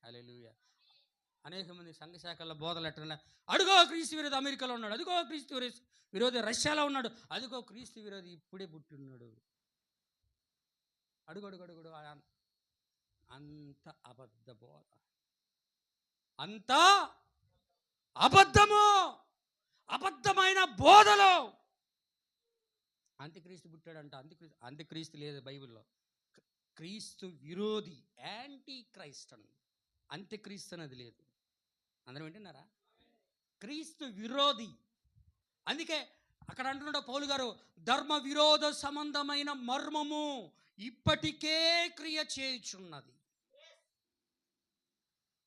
హల్లెలూయా. అనేక మంది సంఘ శాఖల్లో బోధలు ఎట్లా, అడుగో క్రీస్తు విరోధి అమెరికాలో ఉన్నాడు, అదిగో క్రీస్తు విరోధి రష్యాలో ఉన్నాడు, అదిగో క్రీస్తు విరోధి ఇప్పుడే పుట్టున్నాడు. అడుగు అంత అబద్ధ బోధ. అంతా అబద్ధము, అబద్ధమైన బోధలో. అంత్యక్రీస్తు పుట్టాడంట. అంత్యక్రీస్తు లేదు బైబిల్లో. క్రీస్తు విరోధి, యాంటీ క్రైస్ట్ అని. అంత్యక్రీస్తు అనేది లేదు. అందరం వింటున్నారా? క్రీస్తు విరోధి. అందుకే అక్కడ అంటున్నాడు పౌలు గారు, ధర్మ విరోధ సంబంధమైన మర్మము ఇప్పటికే క్రియ చేయుచున్నది.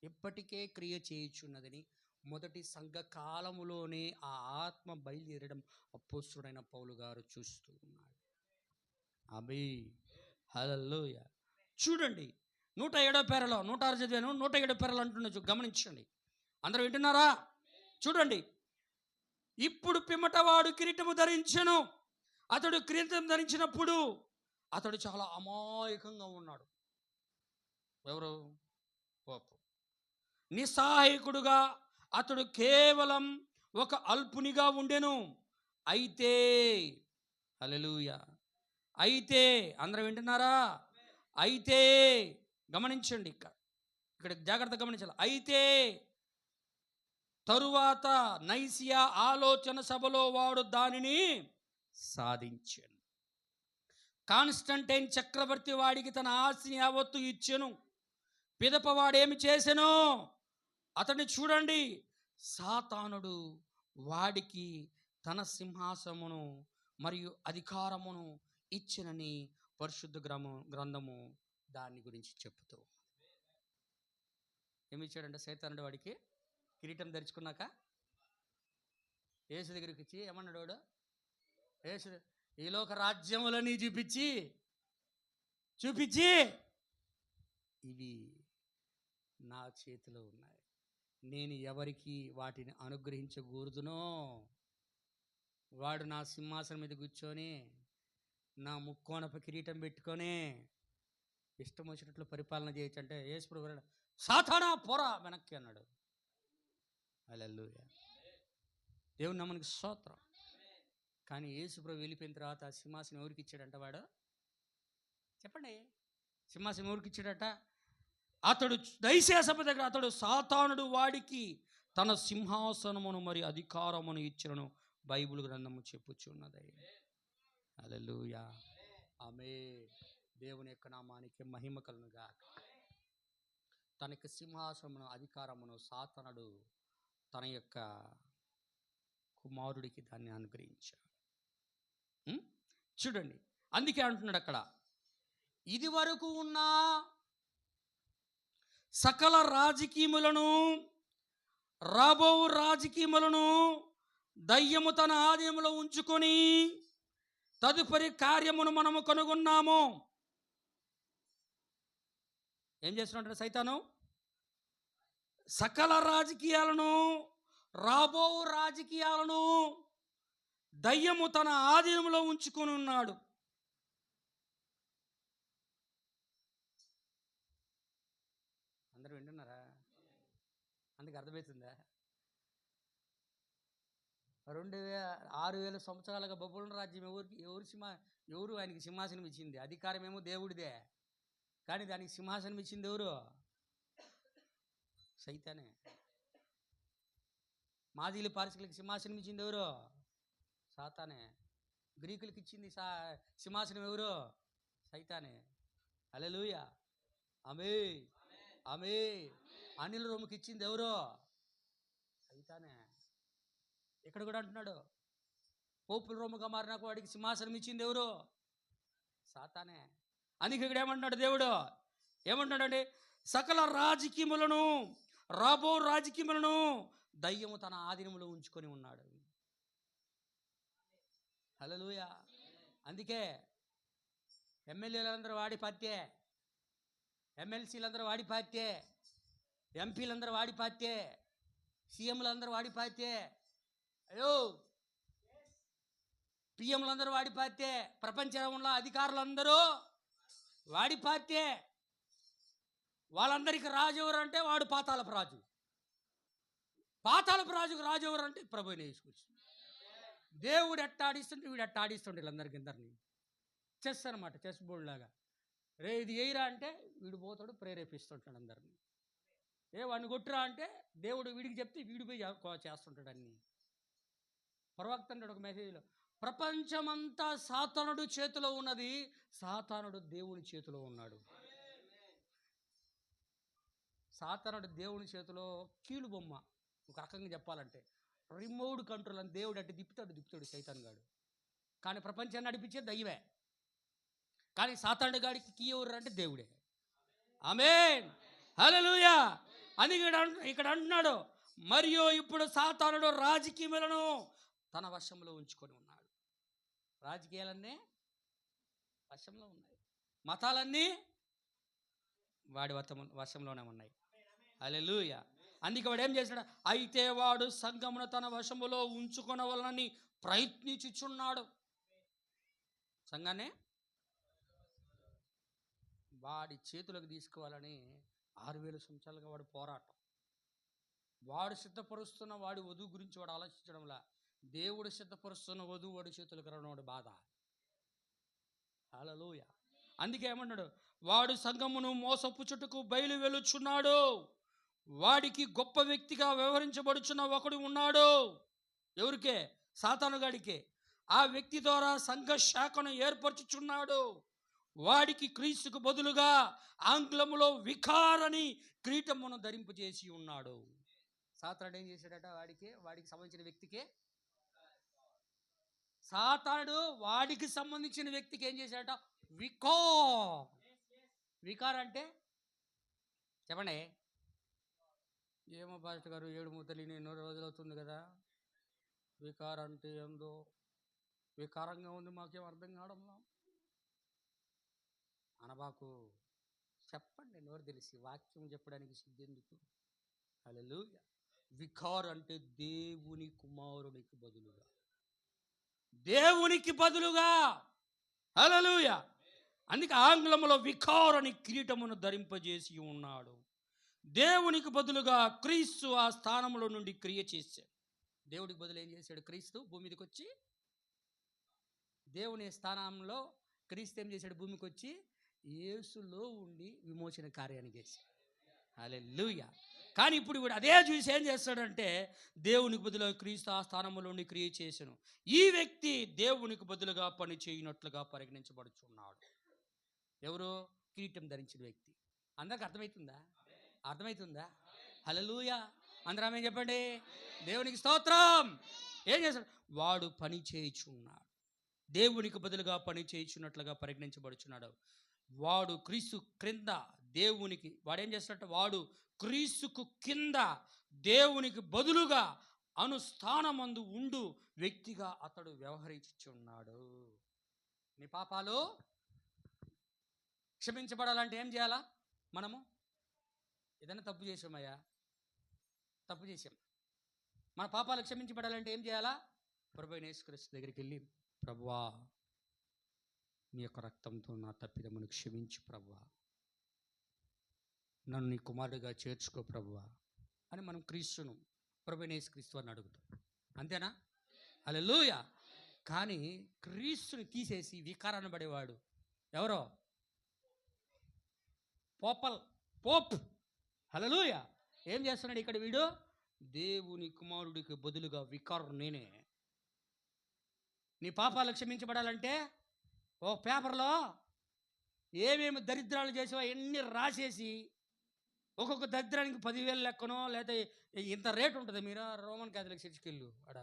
ఇప్పటికే క్రియ చేయుచున్నదని మొదటి సంఘ కాలములోనే ఆ ఆత్మ బయలుదేరడం అపోస్తుడైన పౌలు గారు చూస్తూ ఉన్నాడు. అబీ హల్లెలూయా. చూడండి 107వ పేరలో, 106 చదివాను, 107వ పేరలో అంటున్నా, గమనించండి. అందరూ వింటున్నారా? చూడండి. ఇప్పుడు పిమ్మటవాడు కిరీటము ధరించెను. అతడు కిరీటం ధరించినప్పుడు అతడు చాలా అమాయకంగా ఉన్నాడు. ఎవరు? పోపు. నిస్సహాయకుడుగా అతడు కేవలం ఒక అల్పునిగా ఉండెను. అయితే హల్లెలూయా, అయితే అందరూ వింటున్నారా? అయితే గమనించండి, ఇక్కడ జాగ్రత్తగా గమనించాలి. అయితే తరువాత నైసియా ఆలోచన సభలో వాడు దానిని సాధించాను. కాన్స్టంటైన్ చక్రవర్తి వాడికి తన ఆస్తిని యావత్తు ఇచ్చెను. పిదపవాడేమి చేసెను? అతన్ని చూడండి, సాతానుడు వాడికి తన సింహాసమును మరియు అధికారమును ఇచ్చినని పరిశుద్ధ గ్రంథము దాని గురించి చెప్తూ. ఏమి ఇచ్చాడంటే సైతానుడు వాడికి? కిరీటం ధరించుకున్నాక యేసు దగ్గరికి ఇచ్చి ఏమన్నాడు వాడు? యేసు ఈ లోక రాజ్యములని చూపించి ఇవి నా చేతిలో ఉన్నాయి, నేను ఎవరికి వాటిని అనుగ్రహించకూడదునో వాడు నా సింహాసనం మీద కూర్చొని నా ముక్కోనప కిరీటం పెట్టుకొని ఇష్టం వచ్చినట్లు పరిపాలన చేయొచ్చు అంటే యేసు సాతానా పోరా వెనక్కి అన్నాడు. హల్లెలూయా. దేవుని నామానికి స్తోత్రం. కానీ యేసుప్రభు వెళ్ళిపోయిన తర్వాత ఆ సింహాసనం ఎవరికి ఇచ్చాడంట? వాడు చెప్పండి, సింహాసనం ఎవరికి ఇచ్చాడట? అతడు దైవసేన దగ్గర అతడు సాతానుడు వాడికి తన సింహాసనమును మరి అధికారమును ఇచ్చినను బైబిల్ గ్రంథము చెప్పుచున్నది. హల్లెలూయా. ఆమేన్. దేవుని యొక్క నామానికి మహిమ కలుగును గాక. తనకి సింహాసనమును అధికారమును సాతానుడు తన యొక్క కుమారుడికి దాన్ని అనుగ్రహించాడు. చూడండి, అందుకే అంటున్నాడు అక్కడ, ఇది వరకు ఉన్న సకల రాజకీయములను రాబో రాజకీయములను దయ్యము తన ఆధీనంలో ఉంచుకొని తదుపరి కార్యమును మనము కనుగొన్నాము. ఏం చేస్తున్నాడు సైతాను? సకల రాజకీయాలను, రాబో రాజకీయాలను దయ్యము తన ఆధీనంలో ఉంచుకొని ఉన్నాడు. అందరూ వింటున్నారా? అందుకు అర్థమవుతుందా? 6,000 సంవత్సరాలుగా బబులోను రాజ్యం ఎవరు ఆయనకి సింహాసనం ఇచ్చింది? అధికారం ఏమో దేవుడిదే, కానీ దానికి సింహాసనం ఇచ్చింది ఎవరు? సైతానే. మాదీలు పారసీకులకి సింహాసనం ఇచ్చింది ఎవరు? సాతానే. గ్రీకులకి ఇచ్చింది సింహాసనం ఎవరు? సైతానే. హల్లెలూయా. ఆమేన్, ఆమేన్. అనిల్ రోముకి ఇచ్చింది ఎవరు? సైతానే. ఇక్కడ కూడా అంటున్నాడు, పోపుల రోముగా మారిన వాడికి సింహాసనం ఇచ్చింది ఎవరు? సాతానే. అందుకే ఇక్కడ ఏమంటున్నాడు దేవుడు? ఏమంటున్నాడండి? సకల రాజకీయములను, రాబో రాజకీయములను దయ్యము తన ఆధీనంలో ఉంచుకొని ఉన్నాడు. హల్లెలూయా. అందుకే ఎమ్మెల్యేలందరూ వాడి పార్టీ, ఎమ్మెల్సీలందరూ వాడి పార్టీ, ఎంపీలందరూ వాడి పార్టీ, సీఎంలందరూ వాడి పార్టీ, అయ్యో పిఎంలందరూ వాడి పార్టీ, ప్రపంచంలో అధికారులందరూ వాడి పార్టీ. వాళ్ళందరికీ రాజు ఎవరు అంటే వాడు పాతాళపు రాజు. పాతాళపు రాజుకు రాజు ఎవరు అంటే ప్రభువుని యేసుక్రీస్తు. దేవుడు ఎట్ట ఆడిస్తుంటే వీడు ఎట్ట ఆడిస్తుండే వీళ్ళందరినీ. చెస్ అనమాట, చెస్ బోర్డు లాగా. రే ఇది వేయరా అంటే వీడు పోతాడు, ప్రేరేపిస్తుంటాడు అందరినీ. వాడిని కొట్టురా అంటే దేవుడు వీడికి చెప్తే వీడి పోయి చేస్తుంటాడు అన్నీ. ప్రవక్త అంటాడు ఒక మెసేజ్లో, ప్రపంచమంతా సాతానుడు చేతిలో ఉన్నది, సాతానుడు దేవుని చేతిలో ఉన్నాడు. సాతానుడు దేవుని చేతిలో కీలు బొమ్మ, ఒక రకంగా చెప్పాలంటే రిమోట్ కంట్రోల్ అని. దేవుడు అంటే దిప్పుతాడు సైతాన్ గాడు. కానీ ప్రపంచాన్ని నడిపించే దైవే. కానీ సాతానుడు గాడికి కీ ఎవరు అంటే దేవుడే. ఆమేన్, హల్లెలూయా. అని ఇక్కడ అంటున్నాడు, మరియు ఇప్పుడు సాతానుడు రాజకీయాలను తన వశంలో ఉంచుకొని ఉన్నాడు. రాజకీయాలన్నీ వశంలో ఉన్నాయి, మతాలన్నీ వాడి వశంలోనే ఉన్నాయి. హల్లెలూయా. అందుకే వాడు ఏం చేశాడు? అయితే వాడు సంఘమును తన వశములో ఉంచుకొనవలనని ప్రయత్నించుచున్నాడు. సంఘాన్ని వాడి చేతులకు తీసుకోవాలని 6000 సంవత్సరాలుగా వాడు పోరాటం. వాడు సిద్ధపరుస్తున్న వాడి వధువు గురించి వాడు ఆలోచించడంలా, దేవుడు సిద్ధపరుస్తున్న వధువు వాడి చేతులకు రావడం బాధ. హల్లెలూయా. అందుకే ఏమన్నాడు? వాడు సంఘమును మోసపుచ్చుటకు బయలు వెలుచున్నాడు. వాడికి గొప్ప వ్యక్తిగా వ్యవహరించబడుచున్న ఒకడు ఉన్నాడు. ఎవరికే? సాతానుగాడికే. ఆ వ్యక్తి ద్వారా సంఘ శాఖను ఏర్పరచుచున్నాడు. వాడికి క్రీస్తుకు బదులుగా ఆంగ్లములో వికారని కిరీటమును ధరింపజేసి ఉన్నాడు. సాతానుడు ఏం చేశాడట? వాడికి సంబంధించిన వ్యక్తికే, సాతానుడు వాడికి సంబంధించిన వ్యక్తికి ఏం చేశాడట? వికార్ అంటే చెప్పండి. ఏమో పాస్టర్ గారు, 7 ముద్దలు ఎన్నో రోజులు అవుతుంది కదా, వికార్ అంటే ఏందో వికారంగా ఉంది, మాకేం అర్థం కావడంలో అనబాకు. చెప్పండి, నోరు తెలిసి వాక్యం చెప్పడానికి సిద్ధెందుకు? హల్లెలూయా. వికార్ అంటే దేవుని కుమారునికి బదులుగా, దేవునికి బదులుగా. హల్లెలూయా. అందుకే ఆంగ్లములో వికార్ అని కిరీటమును ధరింపజేసి ఉన్నాడు. దేవునికి బదులుగా క్రీస్తు ఆ స్థానంలో నుండి క్రియ చేశాడు. దేవుడికి బదులు ఏం చేశాడు? క్రీస్తు భూమి మీదకి వచ్చి, దేవుని స్థానంలో క్రీస్తు ఏం చేశాడు? భూమికి వచ్చి యేసులో ఉండి విమోచన కార్యాన్ని చేశాడు. హల్లెలూయా. కానీ ఇప్పుడు వీడు అదే చూసి ఏం చేస్తాడంటే, దేవునికి బదులుగా క్రీస్తు ఆ స్థానంలో ఉండి క్రియ చేశాను. ఈ వ్యక్తి దేవునికి బదులుగా పని చేయనట్లుగా పరిగణించబడుచున్నాడు. ఎవరు? కిరీటం ధరించిన వ్యక్తి. అందరికి అర్థమవుతుందా? హల్లెలూయా. అందరం ఏం చెప్పండి? దేవునికి స్తోత్రం. ఏం చేస్తాడు? వాడు పని చేయుచున్నాడు, దేవునికి బదులుగా పని చేయుచున్నట్లుగా పరిగణించబడుచున్నాడు. వాడు క్రీస్తు క్రింద దేవునికి, వాడేం చేస్తాడంటే వాడు క్రీస్తుకు కింద దేవునికి బదులుగా అనుస్థానమందు ఉండు వ్యక్తిగా అతడు వ్యవహరించుచున్నాడు. నీ పాపాలు క్షమించబడాలంటే ఏం చేయాలా? మనము ఏదైనా తప్పు చేసామయ్యా, తప్పు చేసాం, మన పాపాలు క్షమించబడాలంటే ఏం చేయాలా? ప్రభువైన యేసుక్రీస్తు దగ్గరికి వెళ్ళి, ప్రభువా నీ యొక్క రక్తంతో నా తప్పిదమును క్షమించు ప్రభువా, నన్ను నీ కుమారుడిగా చేర్చుకో ప్రభువా అని మనం క్రీస్తును, ప్రభువైన యేసుక్రీస్తు అని అడుగుతాం. అంతేనా? హల్లెలూయా. కానీ క్రీస్తుని తీసేసి వికారాన్ని పడేవాడు ఎవరో? పోప్. హల్లెలూయా. ఏం చేస్తున్నాడు ఇక్కడ వీడు? దేవుని కుమారుడికి బదులుగా వికారు నేనే. నీ పాపాలు క్షమించబడాలంటే ఓ పేపర్లో ఏమేమి దరిద్రాలు చేసావో ఎన్ని రాసేసి, ఒక్కొక్క దరిద్రానికి 10,000 లెక్కనో, లేదా ఇంత రేటు ఉంటుంది. మీరు రోమన్ క్యాథలిక్ చర్చికి వెళ్ళు, ఆడ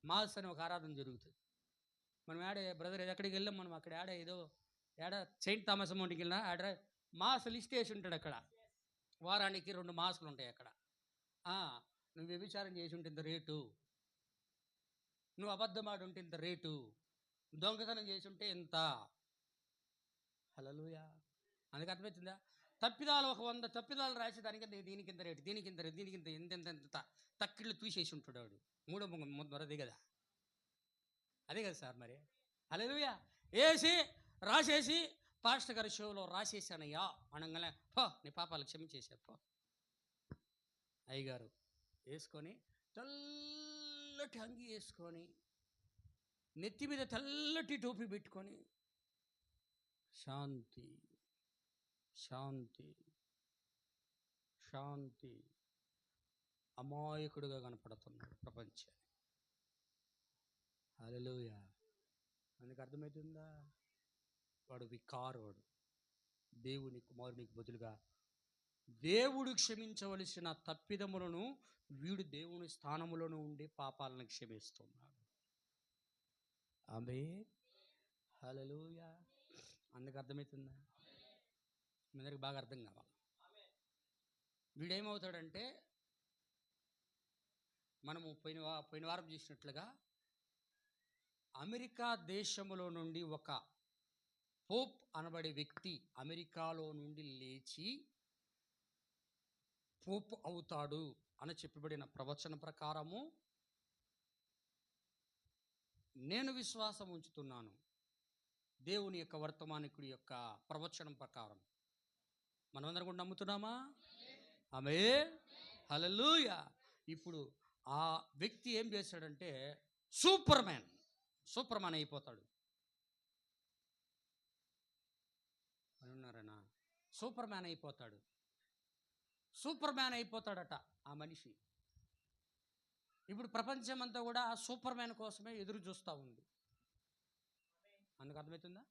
మాస్ అని ఒక ఆరాధన జరుగుతుంది. మనం బ్రదర్ ఎక్కడికి వెళ్ళాం, మనం అక్కడ సెయింట్ థామస్ అమౌంట్కి వెళ్ళినా మాస్ లిస్ట్ వేసి ఉంటాడు. అక్కడ వారానికి 2 మాసులు ఉంటాయి. అక్కడ నువ్వు వ్యభిచారం చేసి ఉంటే ఇంత రేటు, నువ్వు అబద్ధం ఆడి ఉంటే ఇంత రేటు, దొంగతనం చేసి ఉంటే ఎంత. హల్లెలూయా. అందుకు అర్థమవుతుందా? తప్పిదాలు 100 తప్పిదాలు రాసి దానికి దీనికి ఇంత రేటు, దీనికి ఇంత తక్కిళ్ళు తీసేసి ఉంటాడు వాడు. 3వ మొదటి అదే కదా సార్ మరి. హల్లెలూయా. రాసేసి పాస్టర్ గారి షోలో రాసేసానయ్యా అనగానే, నీ పాపాలు క్షమించేసా పో. అయ్యగారు వేసుకొని తెల్లటి అంగి వేసుకొని, నెత్తి మీద తెల్లటి టోపీ పెట్టుకొని, శాంతి శాంతి శాంతి, అమాయకుడుగా కనపడుతున్నాడు ప్రపంచాన్ని. హల్లెలూయా. మనకు అర్థమవుతుందా? వాడు వికారోడు. దేవుని కుమారునికి బదులుగా దేవుడు క్షమించవలసిన తప్పిదములను వీడు దేవుని స్థానములను ఉండి పాపాలను క్షమిస్తున్నాడు. ఆమేన్. హల్లెలూయా. అందుకు అర్థమవుతుందా? మీ అందరికి బాగా అర్థం కావాలి. వీడేమవుతాడంటే, మనము పోయిన వారం చూసినట్లుగా అమెరికా దేశములో నుండి ఒక పోప్ అనబడే వ్యక్తి అమెరికాలో నుండి లేచి పోప్ అవుతాడు అని చెప్పబడిన ప్రవచన ప్రకారము నేను విశ్వాసం ఉంచుతున్నాను. దేవుని యొక్క వర్తమానికుడి యొక్క ప్రవచనం ప్రకారం మనమందరం కూడా నమ్ముతున్నామా? ఆమేన్. హల్లెలూయా. ఇప్పుడు ఆ వ్యక్తి ఏం చేశాడంటే సూపర్ మ్యాన్ అయిపోతాడు. అనున్నారనా? సూపర్ మ్యాన్ అయిపోతాడట ఆ మనిషి. ఇప్పుడు ప్రపంచం అంతా కూడా ఆ సూపర్ మ్యాన్ కోసమే ఎదురు చూస్తూ ఉంది. అందుకు అర్థమవుతుందా?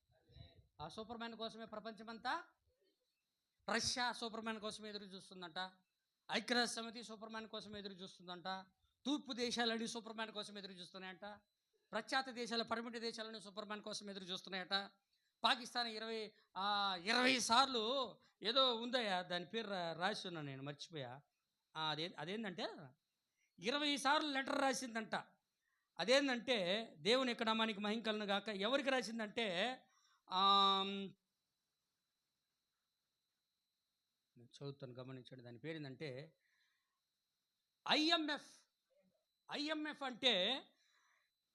ఆ సూపర్ మ్యాన్ కోసమే ప్రపంచం అంతా, రష్యా సూపర్ మ్యాన్ కోసం ఎదురు చూస్తుందంట, ఐక్యరాజ్య సమితి సూపర్ మ్యాన్ కోసం ఎదురు చూస్తుందంట, తూర్పు దేశాలన్నీ సూపర్ మ్యాన్ కోసం ఎదురు చూస్తున్నాయంట, పాశ్చాత్య దేశాల పడమటి దేశాలన్నీ సూపర్ మ్యాన్ కోసం ఎదురు చూస్తున్నాయట. పాకిస్తాన్ 20 సార్లు ఏదో ఉందయ్యా, దాని పేరు రాసి ఉన్నా, నేను మర్చిపోయా. అదేంటంటే 20 సార్లు లెటర్ రాసిందంట. అదేంటంటే దేవుని యొక్క నామానికి మహిమ కలుగును గాక. ఎవరికి రాసిందంటే నేను చదువుతాను, గమనించండి. దాని పేరు ఏంటంటే ఐఎంఎఫ్ అంటే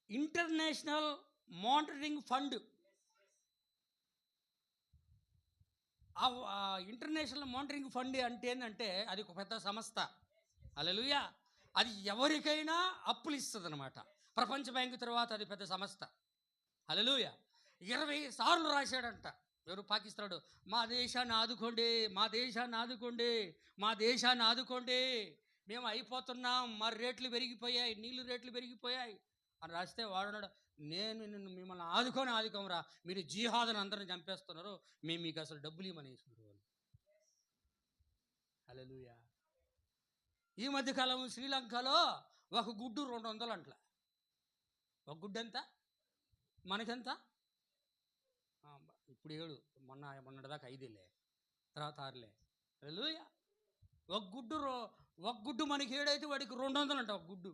international monitoring fund. International monitoring fund అంటే ఏంటంటే అది ఒక పెద్ద సంస్థ. హల్లెలూయా. అది ఎవరికైనా అప్పులు ఇస్తుంది అనమాట. ప్రపంచ బ్యాంకు తర్వాత అది పెద్ద సంస్థ. హల్లెలూయా. 20 సార్లు రాశాడంట. ఎవరు? పాకిస్తాడు. మా దేశాన్ని ఆదుకోండి, మేము అయిపోతున్నాం, మా రేట్లు పెరిగిపోయాయి, నీళ్ళు రేట్లు పెరిగిపోయాయి అని రాస్తే వాడున్నాడు, నేను నిన్ను మిమ్మల్ని ఆదుకోమరా, మీరు జిహాద్ని అందరిని చంపేస్తున్నారు, మేము మీకు అసలు డబ్బులు ఇవ్వమని వేసుకున్నారు వాళ్ళు. హల్లెలూయా. ఈ మధ్యకాలం శ్రీలంకలో ఒక గుడ్డు 200 అంట్ల. ఒక గుడ్డు ఎంత? మనకెంత? ఇప్పుడు 7, మొన్నటిదాకా 5లే, తర్వాత 6లే. హల్లెలూయా. ఒక గుడ్డు మనకి 7 అయితే వాడికి 200 అంట ఒక గుడ్డు.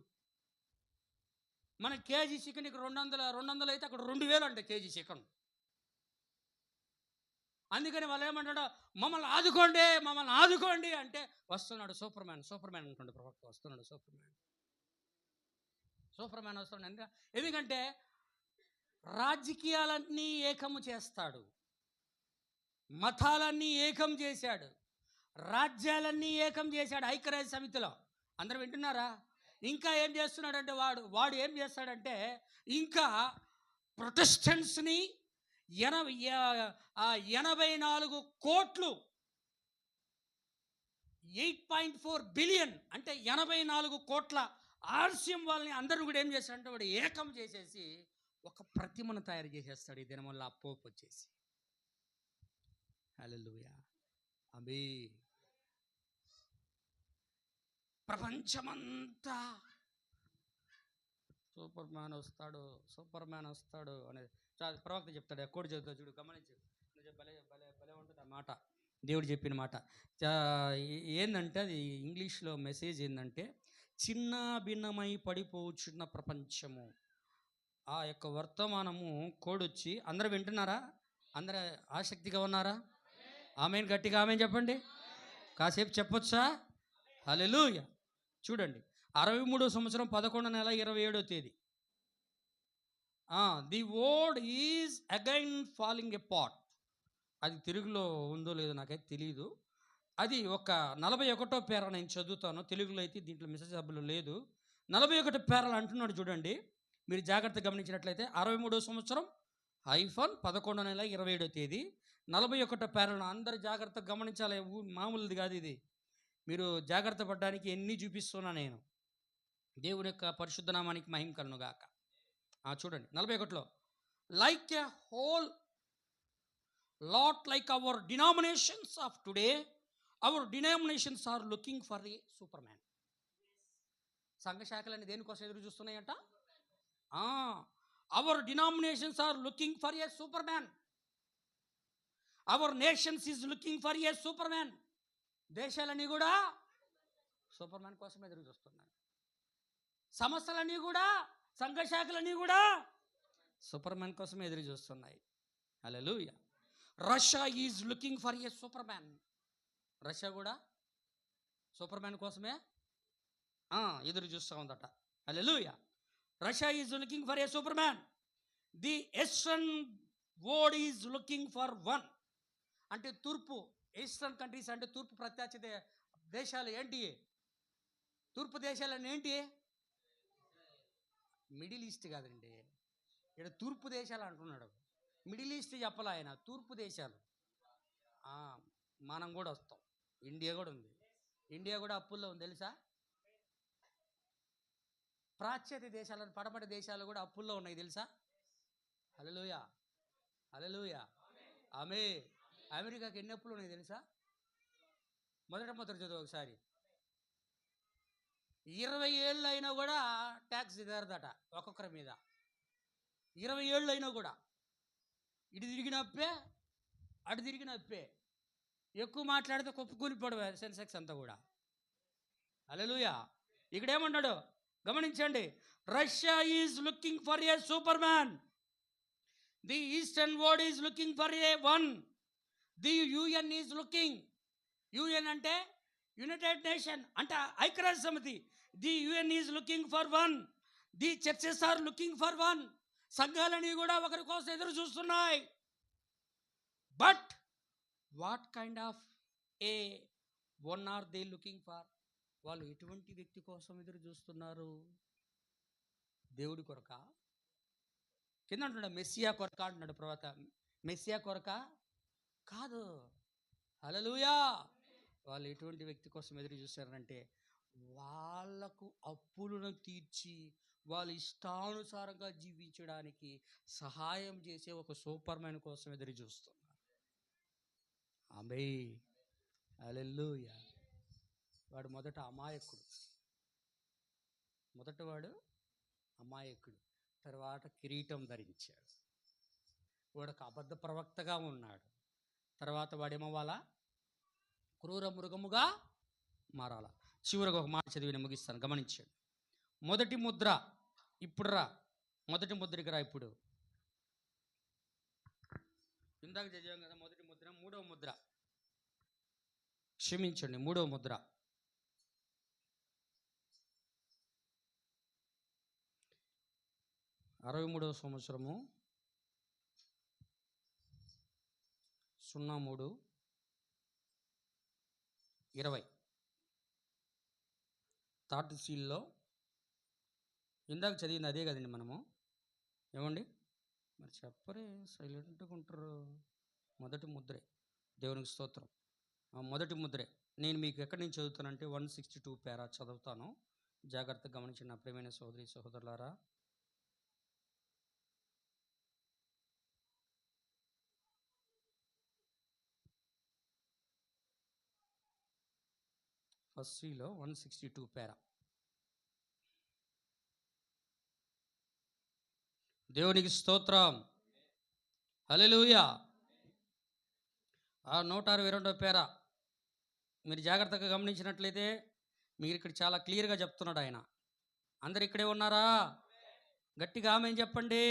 మన కేజీ చికెన్కి 200 అయితే అక్కడ 2000 అంట కేజీ చికెన్. అందుకని వాళ్ళు ఏమంటాడు, మమ్మల్ని ఆదుకోండి అంటే వస్తున్నాడు సూపర్ మ్యాన్ అనుకోండి. ప్రవక్త వస్తున్నాడు, సూపర్ మ్యాన్ వస్తున్నాడు. ఎందుకంటే రాజకీయాలన్నీ ఏకము చేస్తాడు, మతాలన్నీ ఏకం చేశాడు, రాజ్యాలన్నీ ఏకం చేశాడు ఐక్యరాజ్య సమితిలో. అందరూ వింటున్నారా? ఇంకా ఏం చేస్తున్నాడంటే వాడు ఏం చేస్తాడంటే ఇంకా ప్రొటెస్టెంట్స్ని 84 కోట్లు 8.4 బిలియన్ అంటే 84 కోట్ల ఆలస్యం వాళ్ళని అందరూ కూడా ఏం చేస్తాడంటే వాడు ఏకం చేసేసి ఒక ప్రతిమను తయారు చేసేస్తాడు ఈ దినం వల్ల ఆ పోపు వచ్చేసి. హల్లెలూయా. ఆమేన్. ప్రపంచమంతా సూపర్ మ్యాన్ వస్తాడు అనేది ప్రవక్త చెప్తాడు. ఎక్కడ చదువుతాడు చూడు, గమనించు. భలే ఉంటుంది ఆ మాట, దేవుడు చెప్పిన మాట. ఏంటంటే అది ఇంగ్లీష్లో మెసేజ్ ఏంటంటే చిన్న భిన్నమై పడిపోవచ్చున్న ప్రపంచము. ఆ యొక్క వర్తమానము కోడొచ్చి అందరూ వింటున్నారా? అందరూ ఆసక్తిగా ఉన్నారా? ఆమేన్. గట్టిగా ఆమేన్ చెప్పండి. కాసేపు చెప్పొచ్చా? హల్లెలూయా. చూడండి, 63వ సంవత్సరం 11వ నెల 27వ తేదీ. The world is again falling apart. అది తెలుగులో ఉందో లేదో నాకైతే తెలియదు. అది ఒక 41వ పేర నేను చదువుతాను. తెలుగులో అయితే దీంట్లో మెసేజ్ హబ్లో లేదు. 41 పేరలు అంటున్నాడు చూడండి. మీరు జాగ్రత్తగా గమనించినట్లయితే 63వ సంవత్సరం -11వ నెల 27వ తేదీ 41 పేరలను అందరు జాగ్రత్తగా గమనించాలి. మామూలుది కాదు ఇది. మీరు జాగ్రత్త పడడానికి ఎన్ని చూపిస్తున్నా నేను. దేవుని యొక్క పరిశుద్ధ నామానికి మహిమ కలుగును గాక. చూడండి 41లో, like a whole lot like our denominations of today, our denominations are looking for a super man. సంఘ శాఖలన్నీ దేనికోసం ఎదురు చూస్తున్నాయంట? Our denominations are looking for a super man. Our nations is looking for a super man. దేశాలన్నీ కూడా super man కోసం ఎదురు చూస్తున్నాయి. సమస్యలన్నీ కూడా, సంఘ శాఖలన్నీ కూడా సూపర్ మ్యాన్ కోసం ఎదురు చూస్తున్నాయి. హల్లెలూయా. Russia is looking for a super man. Russia కూడా సూపర్ మ్యాన్ కోసమే ఎదురు చూస్తూ ఉందట. హల్లెలూయా. Russia is looking for a super man. The eastern world is looking for one. అంటే తూర్పు, ఈస్టర్న్ కంట్రీస్ అంటే తూర్పు ప్రత్యక్ష దేశాలు ఏంటి? తూర్పు దేశాలన్నీ ఏంటి? మిడిల్ ఈస్ట్ కాదండి, ఇక్కడ తూర్పు దేశాలు అంటున్నాడు. మిడిల్ ఈస్ట్ చెప్పాలి ఆయన, తూర్పు దేశాలు. మనం కూడా వస్తాం. ఇండియా కూడా ఉంది. ఇండియా కూడా అప్పుల్లో ఉంది తెలుసా? పాశ్చాత్య దేశాలను, పడమటి దేశాలు కూడా అప్పుల్లో ఉన్నాయి తెలుసా? హల్లెలూయా, హల్లెలూయా, ఆమె. అమెరికాకి ఎన్ని అప్పులు ఉన్నాయి తెలుసా? మొదట చదువు ఒకసారి. 20 ఏళ్ళు అయినా కూడా ట్యాక్స్ తీరదట ఒక్కొక్కరి మీద. 20 ఏళ్ళు అయినా కూడా ఇటు తిరిగిన అప్పే, అటు తిరిగిన అప్పే. ఎక్కువ మాట్లాడితే కుప్పకూలిపోవడం సెన్సెక్స్ అంతా కూడా. హల్లెలూయా. ఇక్కడ ఏమన్నాడు గమనించండి. Russia is looking for a super man. The eastern world is looking for a one. The UN is looking. UN అంటే యునైటెడ్ నేషన్ అంటే ఐక్యరాజ్య సమితి. The UN is looking for one. The churches are looking for one. సంఘాలని కూడా ఒకరి కోసం ఎదురు చూస్తున్నాయి. But what kind of a one are they looking for? వాళ్ళు ఎటువంటి వ్యక్తి కోసం ఎదురు చూస్తున్నారు? దేవుడి కొరక? కింద అంటున్నాడు మెస్సియా కొరక అంటున్నాడు ప్రవక్త. మెస్సియా కొరక కాదు. హల్లెలూయా. వాళ్ళు ఎటువంటి వ్యక్తి కోసం ఎదురు చూశారంటే, వాళ్లకు అప్పులను తీర్చి వాళ్ళు ఇష్టానుసారంగా జీవించడానికి సహాయం చేసే ఒక సూపర్ మ్యాన్ కోసం ఎదురు చూస్తున్నారు. ఆమేన్, హల్లెలూయా. వాడు మొదట అమాయకుడు. వాడు అమాయకుడు, తర్వాత కిరీటం ధరించాడు. వాడు ఒక అబద్ధ ప్రవక్తగా ఉన్నాడు. తర్వాత వాడేమవ్వాలా? క్రూర మృగముగా మారాల. చివరికి ఒక మాట చదివి ముగిస్తాను, గమనించండి. మొదటి ముద్ర ఇప్పుడు రా. మొదటి ముద్రకి రా. ఇప్పుడు ఇందాక చదివాం కదా మొదటి ముద్ర. మూడవ ముద్ర, క్షమించండి, మూడవ ముద్ర. అరవై 63వ సంవత్సరము 03/20 థర్డ్ సీల్లో ఇందాక చదివింది అదే కదండి మనము. ఏమండి మరి చెప్పరే, సైలెంట్గా ఉంటారు. మొదటి ముద్రే. దేవునికి స్తోత్రం. మొదటి ముద్రే. నేను మీకు ఎక్కడి నుంచి చదువుతానంటే 162 పేరా చదువుతాను. జాగ్రత్తగా గమనించిన నా ప్రియమైన సోదరి సహోదరులారా. ఫస్ట్ సీలో 162 పేరా. దేవునికి స్తోత్రం. హల్లెలూయా. 162వ పేరా మీరు జాగ్రత్తగా గమనించినట్లయితే మీరు ఇక్కడ చాలా క్లియర్గా చెప్తున్నాడు ఆయన. అందరు ఇక్కడే ఉన్నారా? గట్టిగా ఆమేన్ చెప్పండి.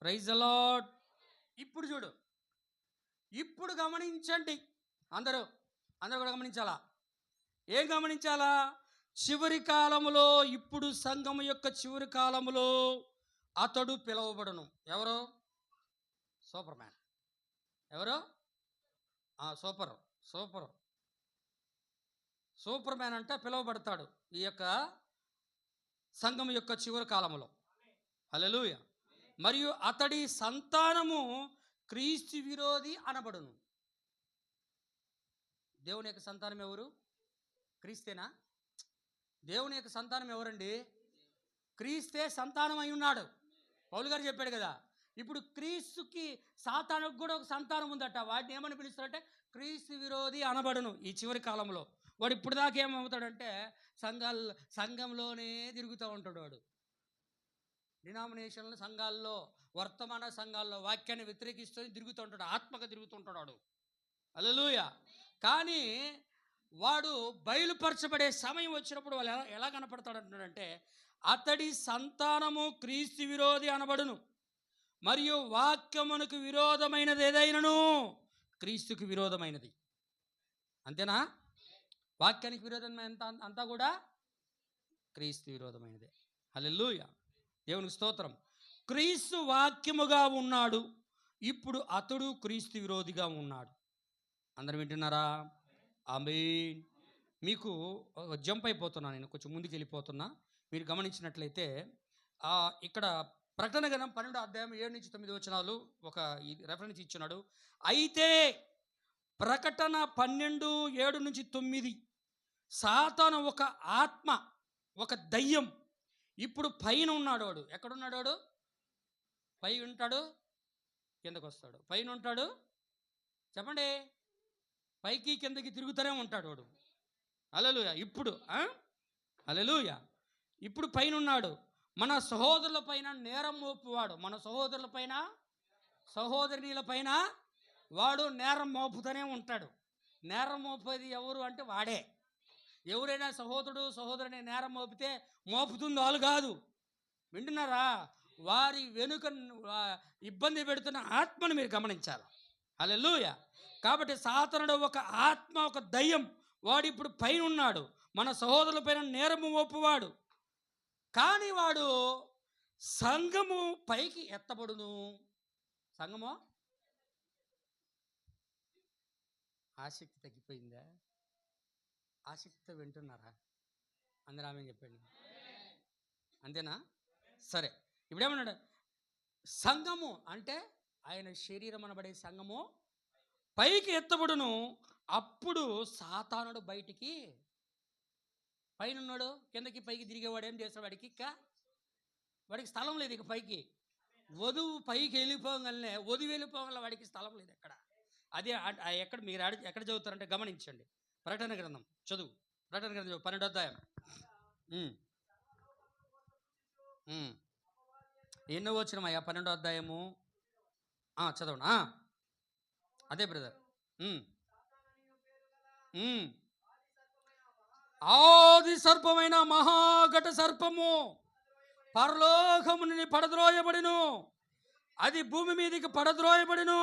Praise the lord. ఇప్పుడు చూడు, ఇప్పుడు గమనించండి. అందరూ కూడా గమనించాలా? ఏం గమనించాలా? చివరి కాలములో, ఇప్పుడు సంఘం యొక్క చివరి కాలములో అతడు పిలువబడును. ఎవరు? Super man. ఎవరు? సూపర్ మ్యాన్ అంటే పిలువబడతాడు ఈ యొక్క సంఘం యొక్క చివరి కాలములో. హల్లెలూయా. మరియు అతడి సంతానము క్రీస్తు విరోధి అనబడును. దేవుని యొక్క సంతానం ఎవరు? క్రీస్తేనా? దేవుని యొక్క సంతానం ఎవరండి? క్రీస్తే సంతానం అయి ఉన్నాడు. పౌలు గారు చెప్పాడు కదా. ఇప్పుడు క్రీస్తుకి సాతానుకు కూడా ఒక సంతానం ఉందట. వాటిని ఏమని పిలుస్తారంటే క్రీస్తు విరోధి అనబడును. ఈ చివరి కాలంలో వాడు ఇప్పుడు దాకా ఏమవుతాడంటే సంఘంలోనే తిరుగుతూ ఉంటాడు. వాడు డినామినేషన్ల సంఘాల్లో, వర్తమాన సంఘాల్లో వాక్యాన్ని వ్యతిరేకిస్తూ తిరుగుతూ ఉంటాడు. ఆత్మగా తిరుగుతుంటాడు వాడు. హల్లెలూయా. కానీ వాడు బయలుపరచబడే సమయం వచ్చినప్పుడు వాళ్ళు ఎలా కనపడతాడు అంటున్నాడంటే, అతడి సంతానము క్రీస్తు విరోధి అనబడును, మరియు వాక్యమునకు విరోధమైనది ఏదైనను క్రీస్తుకు విరోధమైనది. అంతేనా? వాక్యానికి విరోధమైన అంతా కూడా క్రీస్తు విరోధమైనదే. హల్లెలూయా, దేవునికి స్తోత్రం. క్రీస్తు వాక్యముగా ఉన్నాడు, ఇప్పుడు అతడు క్రీస్తు విరోధిగా ఉన్నాడు. అందరం వింటున్నారా? ఆమేన్. మీకు జంప్ అయిపోతున్నా, నేను కొంచెం ముందుకు వెళ్ళిపోతున్నా. మీరు గమనించినట్లయితే ఇక్కడ ప్రకటన గ్రంథం 12వ అధ్యాయం 7-9 వచనాలు ఒక రెఫరెన్స్ ఇచ్చున్నాడు. అయితే ప్రకటన 12:7-9 సాతాను ఒక ఆత్మ, ఒక దయ్యం ఇప్పుడు పైన ఉన్నాడు. వాడు ఎక్కడున్నాడు? వాడు పై ఉంటాడు, కిందకు వస్తాడు, పైన ఉంటాడు. చెప్పండి, పైకి కిందకి తిరుగుతూనే ఉంటాడు వాడు. హల్లెలూయా. ఇప్పుడు హల్లెలూయా, ఇప్పుడు పైన ఉన్నాడు. మన సహోదరుల పైన నేరం మోపువాడు. మన సహోదరుల పైన, సహోదరుల పైన వాడు నేరం మోపుతూనే ఉంటాడు. నేరం మోపేది ఎవరు అంటే వాడే. ఎవరైనా సహోదరుడు సహోదరుని నేరం మోపితే మోపుతుంది వాళ్ళు కాదు. వింటున్నారా? వారి వెనుక ఇబ్బంది పెడుతున్న ఆత్మను మీరు గమనించాలి. హల్లెలూయా. కాబట్టి సాతానుడు ఒక ఆత్మ, ఒక దయ్యం. వాడు ఇప్పుడు పైన ఉన్నాడు, మన సహోదరుల పైన నేరము మోపువాడు. కానీ వాడు సంఘము పైకి ఎత్తబడును. సంఘము ఆసక్తి తగ్గిపోయిందా? ఆసక్తితో వింటున్నారా? అందరూ ఆమేన్ చెప్పండి. అంతేనా? సరే, ఇప్పుడేమన్నాడు? సంఘము అంటే ఆయన శరీరం అనబడే సంఘము పైకి ఎత్తబడును, అప్పుడు సాతానుడు బయటికి. పైన ఉన్నాడు, కిందకి పైకి తిరిగేవాడు ఏం చేస్తాడు? వాడికి స్థలం లేదు ఇక పైకి. వధువు పైకి వెళ్ళిపోగలనే, వధువు వెళ్ళిపోగల వాడికి స్థలం లేదు ఎక్కడ. అదే ఎక్కడ మీరు ఎక్కడ చదువుతారంటే గమనించండి. ప్రకటన గ్రంథం చదువు. ప్రకటన గ్రంథం 12వ అధ్యాయం. ఎన్నో వచ్చినమయ్యా? 12వ అధ్యాయము చదవండి. అదే బ్రదర్. ఆది సర్పమైన మహాఘట సర్పము పరలోకము నుండి పడద్రోయబడిను, అది భూమి మీదకి పడద్రోయబడిను,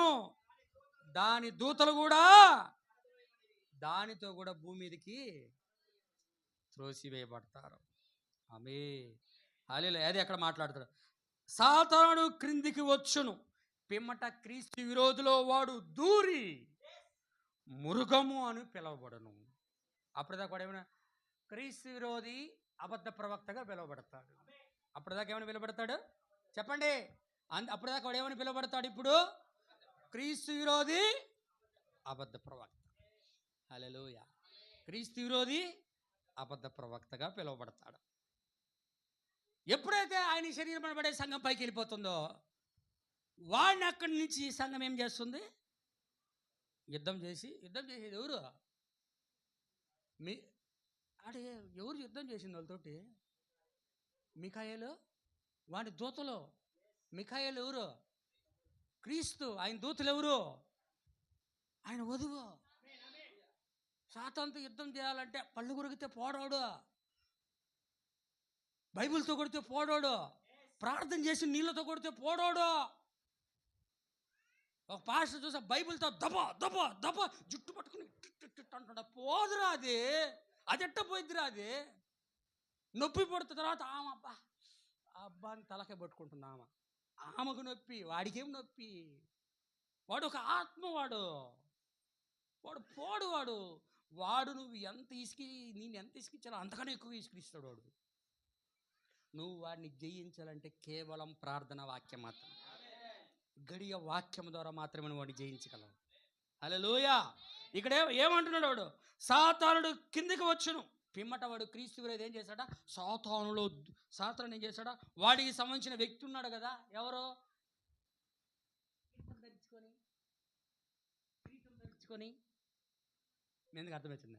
దాని దూతలు కూడా దానితో కూడా భూమి మీదకి త్రోసివేయబడతారు. ఆమేన్. హల్లెలూయా. అది ఎక్కడ మాట్లాడతాడు? సాతానుడు క్రిందికి వచ్చును, పిమ్మట క్రీస్తు విరోధిలో వాడు దూరి మృగము అని పిలువబడును. అప్పటిదాకా వాడు ఏమైనా క్రీస్తు విరోధి, అబద్ధ ప్రవక్తగా పిలువబడతాడు. అప్పటిదాకా ఏమైనా పిలువబడతాడు? చెప్పండి. అప్పటిదాకా వాడు ఏమైనా పిలువబడతాడు? ఇప్పుడు క్రీస్తు విరోధి, అబద్ధ ప్రవక్త. హల్లెలూయా. క్రీస్తు విరోధి, అబద్ధ ప్రవక్తగా పిలువబడతాడు. ఎప్పుడైతే ఆయన శరీరం అనబడే సంఘం పైకి వెళ్ళిపోతుందో, వాడిని అక్కడి నుంచి సంఘం ఏం చేస్తుంది? యుద్ధం చేసేది ఎవరు? ఎవరు యుద్ధం చేసింది వాళ్ళతోటి? మిఖాయేలు, వాడి దూతలు. మిఖాయేలు ఎవరు? క్రీస్తు. ఆయన దూతలు ఎవరు? ఆయన వధువు. సాతానుతో యుద్ధం చేయాలంటే పళ్ళు కొరికితే పోడాడు, బైబిల్తో కొడితే పోడాడు, ప్రార్థన చేసి నీళ్ళతో కొడితే పోడాడు. ఒక పాస్టర్ చూసా బైబిల్తో దబ దబ దబ జుట్టు పట్టుకుని అంటాడు. పోదురా అది ఎట్ట పోయిద్దిరా అది. నొప్పి పడుతుంది. తర్వాత అబ్బా అని తలకే పట్టుకుంటున్నా. ఆమెకు నొప్పి, వాడికేం నొప్పి? వాడు ఒక ఆత్మ. వాడు వాడు నువ్వు నేను ఎంత ఇసుకించాలో అంతకన్నా ఎక్కువ ఇసుకిస్తాడు వాడు. నువ్వు వాడిని జయించాలంటే కేవలం ప్రార్థన వాక్యం మాత్రం, గడియ వాక్యం ద్వారా మాత్రమే వాడిని జయించగలవు. హల్లెలూయా. ఇక్కడ ఏమంటున్నాడు వాడు? సాతానుడు కిందికి వచ్చును. పిమ్మట వాడు క్రీస్తు విరోధి ఏం చేశాడా? సాతాను ఏం చేశాడా? వాడికి సంబంధించిన వ్యక్తి ఉన్నాడు కదా, ఎవరో కిరీటం ధరించుకొని ఎందుకు అర్థమవుతుంది?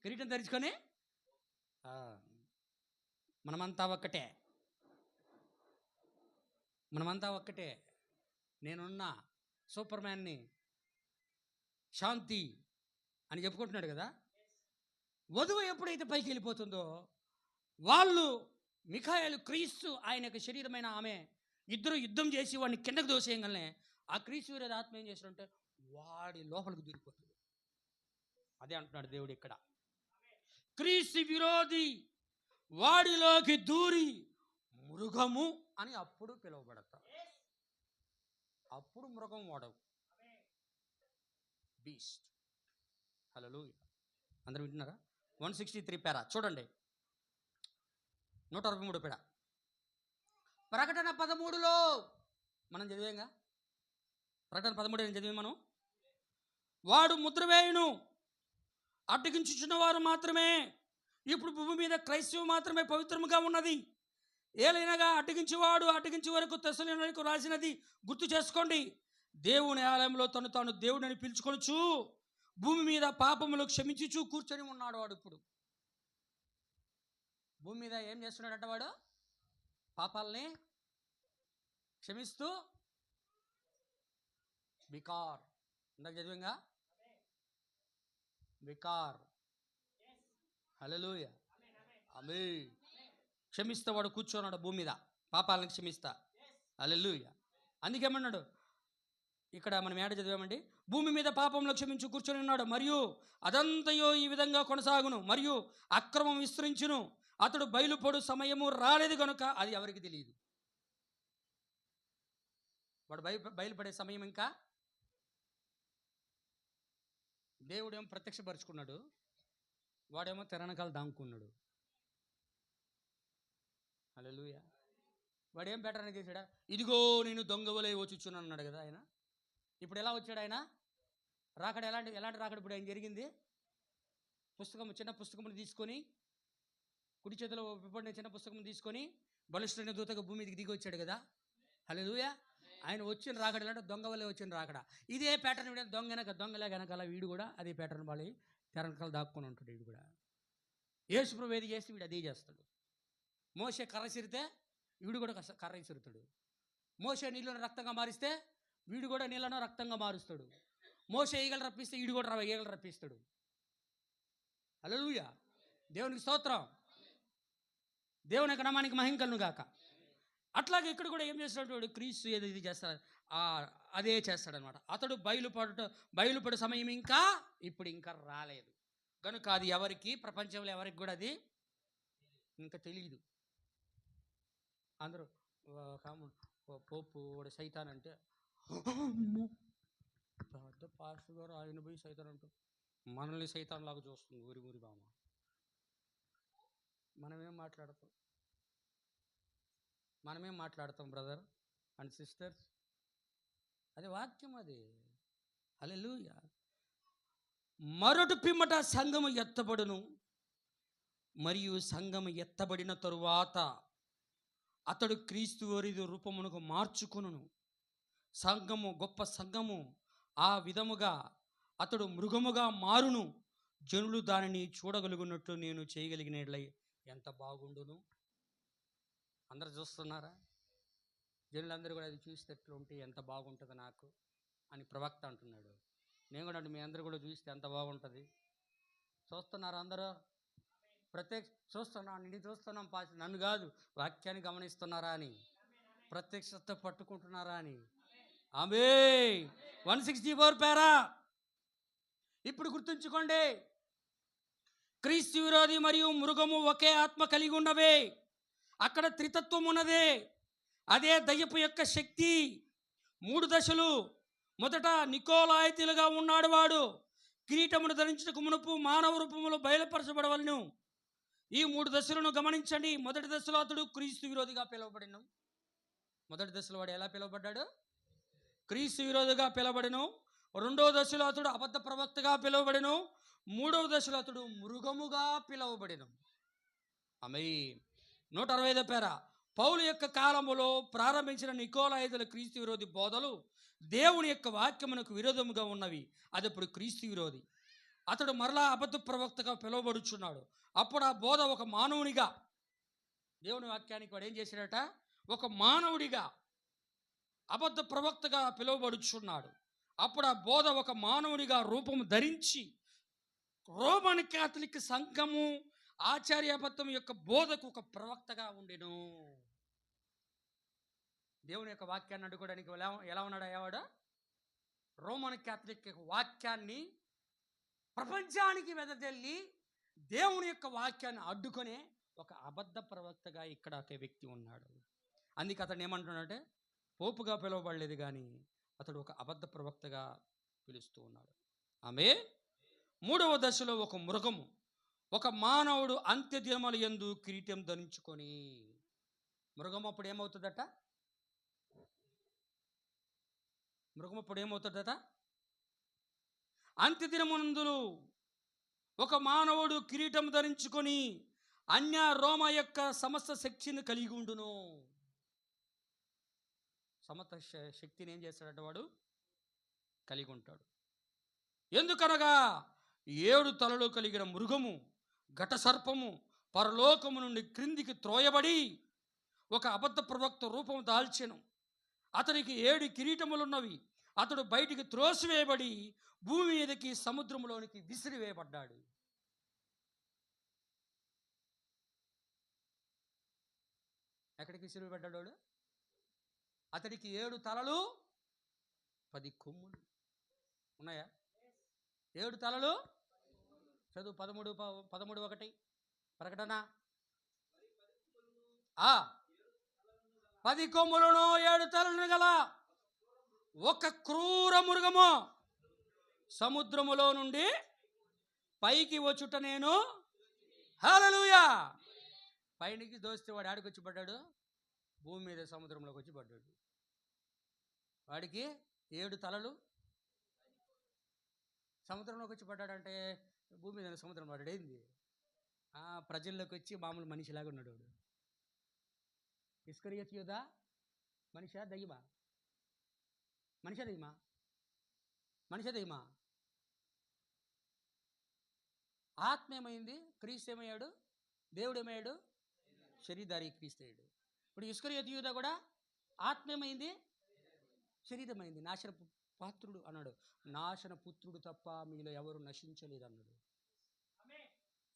కిరీటం ధరించుకొని మనమంతా ఒక్కటే, నేనున్నా, సూపర్ మ్యాన్ని, శాంతి అని చెప్పుకుంటున్నాడు కదా. వధువు ఎప్పుడైతే పైకి వెళ్ళిపోతుందో వాళ్ళు మిఖాయేలు, క్రీస్తు ఆయన యొక్క శరీరమైన ఆమె ఇద్దరు యుద్ధం చేసి వాడిని కిందకు దోసేయగలనే ఆ క్రీస్తు విరోధి ఆత్మ ఏం చేస్తాడంటే వాడి లోపలికి దూరిపోతుంది. అదే అంటున్నాడు దేవుడు ఇక్కడ. క్రీస్తు విరోధి వాడిలోకి దూరి మృగము అని అప్పుడు పిలువబడతాడు. అప్పుడు మృగం వాడవు, బీస్ట్. హల్లెలూయా. అందరూ వింటున్నారా? 163 పేరా చూడండి, 163 పేడ. ప్రకటన 13లో మనం చదివాంగా. ప్రకటన 13 చదివాం మనం. వాడు ముద్ర వేయును, అడ్డగించుచున్న వారు మాత్రమే. ఇప్పుడు భూమి మీద క్రైస్తవం మాత్రమే పవిత్రముగా ఉన్నది. ఏలైనగా అడ్డగించే వరకు తెస్సలోనికీయులకు రాసినది గుర్తు చేసుకోండి. దేవుని ఆలయంలో తాను దేవుడని పిలుచుకొనుచు భూమి మీద పాపములు క్షమించుచు కూర్చొని ఉన్నాడు. వాడు ఇప్పుడు భూమి మీద ఏం చేస్తున్నాడంట? వాడు పాపాలని క్షమిస్తూ వికార్, ఇందాక చదివంగా, వికార్. హల్లెలూయా, ఆమేన్. క్షమిస్తా వాడు కూర్చోన్నాడు భూమి మీద, పాపాలను క్షమిస్తా. హల్లెలూయా. అందుకేమన్నాడు ఇక్కడ మనం ఏడ చదివామండి? భూమి మీద పాపంలో క్షమించు కూర్చొని ఉన్నాడు, మరియు అదంతయో ఈ విధంగా కొనసాగును, మరియు అక్రమం విస్తరించును. అతడు బయలుపడు సమయము రాలేదు కనుక అది ఎవరికి తెలియదు. వాడు బయలుపడే సమయం ఇంకా దేవుడేమో ప్రత్యక్షపరుచుకున్నాడు, వాడేమో తెరనకాలు దాముకున్నాడు. హల్లెలూయా. వాడేం బెటర్ అని చేశాడా? ఇదిగో నేను దొంగవలే వచ్చుచున్నాను అన్నాడు కదా ఆయన. ఇప్పుడు ఎలా వచ్చాడు ఆయన? రాకడ ఎలాంటి రాకడ ఇప్పుడు ఆయన జరిగింది? చిన్న పుస్తకమును తీసుకొని, కుడి చేతిలో విప్పబడిన చిన్న పుస్తకం తీసుకొని బలిష్ఠుడైన దూతగా భూమి మీదకి దిగి వచ్చాడు కదా. హల్లెలూయా. ఆయన వచ్చిన రాకడ అంటే దొంగ వల్లే వచ్చిన రాకడ. ఇదే ప్యాటర్న్ దొంగలే వెనకాల వీడు కూడా అదే ప్యాటర్న్ వాళ్ళి తెరనకాలు దాక్కుని ఉంటాడు. వీడు కూడా యేసుప్రభువు ఏది చేస్తే వీడు అదే చేస్తాడు. మోషే కర్ర సిరితే వీడు కూడా కర్ర సిరుతాడు. మోషే నీళ్ళను రక్తంగా మారిస్తే వీడు కూడా నీళ్ళను రక్తంగా మారుస్తాడు. మోషే ఈగలు రప్పిస్తే వీడు కూడా ఈగలు రప్పిస్తాడు. హల్లెలూయా. దేవునికి స్తోత్రం. దేవుని యొక్క నామానికి మహిమ కలుగును గాక. అట్లాగే ఇక్కడ కూడా ఏం చేస్తాడు? క్రీస్తు ఏది చేస్తాడు అదే చేస్తాడనమాట. అతడు బయలుపడు సమయం ఇంకా రాలేదు కనుక అది ఎవరికి, ప్రపంచంలో ఎవరికి కూడా అది ఇంకా తెలియదు. అందరూ పోపు వాడు సైతాన్ అంటే పెద్ద పాస్టర్ గారు ఆయన పోయి సైతాన్ అంటూ మనల్ని సైతాన్ లాగా చూస్తుంది ఊరి బామ. మనమేం మాట్లాడతాం బ్రదర్ అండ్ సిస్టర్స్? అది వాక్యం అది. హల్లెలూయా. మరొక పిమ్మట సంఘము ఎత్తబడును, మరియు సంఘము ఎత్తబడిన తరువాత అతడు క్రీస్తు వారి రూపమునకు మార్చుకొనును. సంఘము, గొప్ప సంఘము ఆ విధముగా అతడు మృగముగా మారును. జనులు దానిని చూడగలుగునట్లు నేను చేయగలిగినట్లయి ఎంత బాగుండును. అందరు చూస్తున్నారా? జనులందరూ కూడా అది చూస్తే ఎట్లుంటే ఎంత బాగుంటుంది నాకు అని ప్రవక్త అంటున్నాడు. నేను కూడా మీ అందరూ కూడా చూస్తే ఎంత బాగుంటుంది. చూస్తున్నారా అందరూ? చూస్తున్నాం నన్ను కాదు, వాక్యాన్ని గమనిస్తున్నారా అని, ప్రత్యక్షత పట్టుకుంటున్నారా అని. ఆమేన్. 164 పేరా. ఇప్పుడు గుర్తుంచుకోండి, క్రీస్తు విరోధి మరియు మృగము ఒకే ఆత్మ కలిగి ఉన్నవే. అక్కడ త్రితత్వం ఉన్నదే. అదే దయ్యపు యొక్క శక్తి. 3 దశలు. మొదట నికోలాయితీలుగా ఉన్నాడు వాడు. కిరీటమును ధరించుటకు మునుపు మానవ రూపములో బయలుపరచబడవలను. ఈ 3 దశలను గమనించండి. మొదటి దశలో అతడు క్రీస్తు విరోధిగా పిలువబడిను. మొదటి దశలో వాడు ఎలా పిలువబడ్డాడు? క్రీస్తు విరోధిగా పిలువబడిను. రెండవ దశలో అతడు అబద్ధ ప్రవక్తగా పిలువబడెను. మూడవ దశలో అతడు మృగముగా పిలువబడెను. ఆమె 165 పేర పౌలు యొక్క కాలములో ప్రారంభించిన నికోలాయితుల క్రీస్తు విరోధి బోధలు దేవుని యొక్క వాక్యమునకు విరోధముగా ఉన్నవి. అది ఇప్పుడు క్రీస్తు విరోధి. అతడు మరలా అబద్ధ ప్రవక్తగా పిలువబడుచున్నాడు. అప్పుడు ఆ బోధ ఒక మానవునిగా, దేవుని వాక్యానికి వాడు ఏం చేశాడట, ఒక మానవుడిగా అబద్ధ ప్రవక్తగా పిలువబడుచున్నాడు. అప్పుడు ఆ బోధ ఒక మానవునిగా రూపము ధరించి రోమన్ క్యాథలిక్ సంఘము ఆచార్యబద్ధం యొక్క బోధకు ఒక ప్రవక్తగా ఉండెను. దేవుని యొక్క వాక్యాన్ని అడ్డుకోవడానికి ఎలా ఉన్నాడు అయ్యావాడు? రోమన్ క్యాథలిక్ వాక్యాన్ని ప్రపంచానికి వెదజల్లి దేవుని యొక్క వాక్యాన్ని అడ్డుకునే ఒక అబద్ధ ప్రవక్తగా ఇక్కడ ఒక వ్యక్తి ఉన్నాడు. అందుకే అతను ఏమంటున్నాడంటే, పోపుగా పిలువబడలేదు కానీ అతడు ఒక అబద్ధ ప్రవక్తగా పిలుస్తూ ఉన్నాడు. ఆమె మూడవ దశలో ఒక మృగము, ఒక మానవుడు అంత్య దినముల యందు కిరీటం ధరించుకొని. మృగం అప్పుడు ఏమవుతుందట? అంత్య దినమునందు ఒక మానవుడు కిరీటం ధరించుకొని అన్య రోమ యొక్క సమస్త శక్తిని కలిగి ఉండును. సమస్త శక్తిని ఏం చేస్తాడట? వాడు కలిగి ఉంటాడు. ఎందుకనగా 7 తలలు కలిగిన మృగము, ఘట సర్పము పరలోకము నుండి క్రిందికి త్రోయబడి ఒక అబద్ధ ప్రవక్త రూపం దాల్చెను. అతనికి 7 కిరీటములున్నవి. అతడు బయటికి త్రోసివేయబడి భూమి మీదకి సముద్రంలోనికి విసిరివేయబడ్డాడు. ఎక్కడికి విసిరివేయబడ్డాడు? అతడికి 7 తలలు 10 కొమ్ములు ఉన్నాయా? 7 తలలు, చదువు 13:1 ప్రకటన. 10 కొమ్ములను 7 తలలను గల ఒక క్రూర మృగము సముద్రములో నుండి పైకి వచ్చుట నేను. హల్లెలూయా! పైనికి దోస్తే వాడు ఆడికి వచ్చి పడ్డాడు, భూమి మీద సముద్రంలోకి వచ్చి పడ్డాడు. వాడికి 7 తలలు, సముద్రంలోకి వచ్చి పడ్డాడంటే భూమి మీద సముద్రం పడ్డాడు. ఏంది? ప్రజల్లోకి వచ్చి మామూలు మనిషిలాగా ఉన్నాడు వాడు. ఇస్కరియోతు యూదా మనిషా దయ్యమా? మనిషా దయ్యమా? ఆత్మ ఏమైంది? క్రీస్తు ఏమయ్యాడు? దేవుడు ఏమయ్యాడు? శరీరధారి క్రీస్తు అయ్యాడు. ఇప్పుడు ఇస్కరియోతు యూదా కూడా ఆత్మ ఏమైంది? శరీరమైంది. నాశన పాత్రుడు అన్నాడు. నాశన పుత్రుడు తప్ప మీలో ఎవరు నశించలేదు అన్నాడు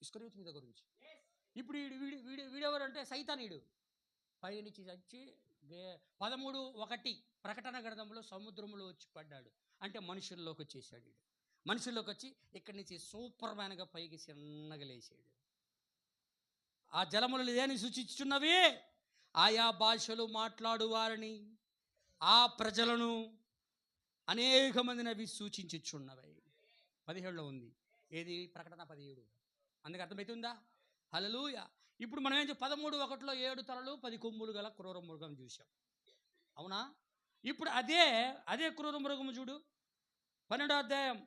ఇస్కరియోతు యూదా గురించి. ఇప్పుడు వీడెవరంటే సైతానీయుడు. పైనుంచి వచ్చి 13:1 ప్రకటన గ్రంథంలో సముద్రంలో వచ్చి పడ్డాడు. అంటే మనుషుల్లోకి వచ్చేసాడు. మనుషుల్లోకి వచ్చి ఇక్కడి నుంచి సూపర్ మ్యాన్గా పైకి చిన్నగా లేచాడు. ఆ జలములు ఏని సూచించుచున్నవి? ఆయా భాషలు మాట్లాడు వారిని, ఆ ప్రజలను, అనేక మందిని అవి సూచించుచున్నవి. 17లో ఉంది. ఏది? ప్రకటన 17. అందుకు అర్థమవుతుందా? హల్లెలూయా! ఇప్పుడు మనం ఏం 13:1 7 తలలు 10 కొమ్ములు గల క్రూర మృగం చూసాం. అవునా? ఇప్పుడు అదే క్రూర మృగము చూడు. 17వ అధ్యాయం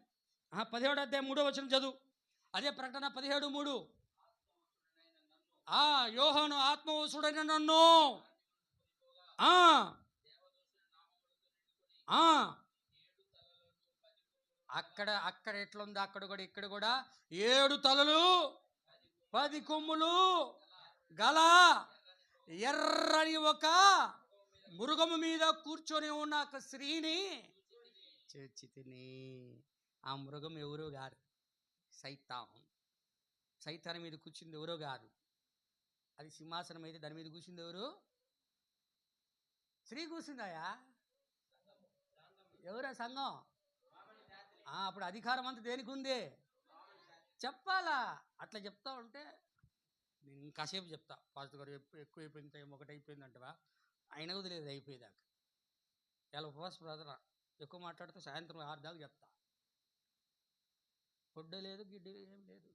3వ వచనం చదువు. అదే ప్రకటన 17:3. యోహాను ఆత్మవశుడైన నన్ను అక్కడ ఎట్లుంది? అక్కడ కూడా ఇక్కడ కూడా 7 తలలు 10 కొమ్ములు గల ఎర్రని ఒక మృగము మీద కూర్చొని ఉన్న ఒక స్త్రీని చూచి తిని. ఆ మృగం ఎవరో కాదు, సైతాన్ మీద కూర్చుంది ఎవరో కాదు. అది సింహాసనం అయితే దాని మీద కూర్చుంది ఎవరు? స్త్రీ కూర్చుందాయా? ఎవరా? సంఘం. అప్పుడు అధికారం అంతా దేనికి ఉంది? చెప్పాలా? అట్లా చెప్తా ఉంటే నేను కాసేపు చెప్తా. పాస్టర్ గారు ఎక్కువ అయిపోయింది, టైం 1 అయిపోయింది అంటవా? ఆయన వదిలేదు అయిపోయేదాకా. ఇలా ఉపవాస ప్రార్థన ఎక్కువ మాట్లాడితే సాయంత్రం 6 దాకా చెప్తా. ఫుడ్ లేదు, గిడ్డి ఏం లేదు.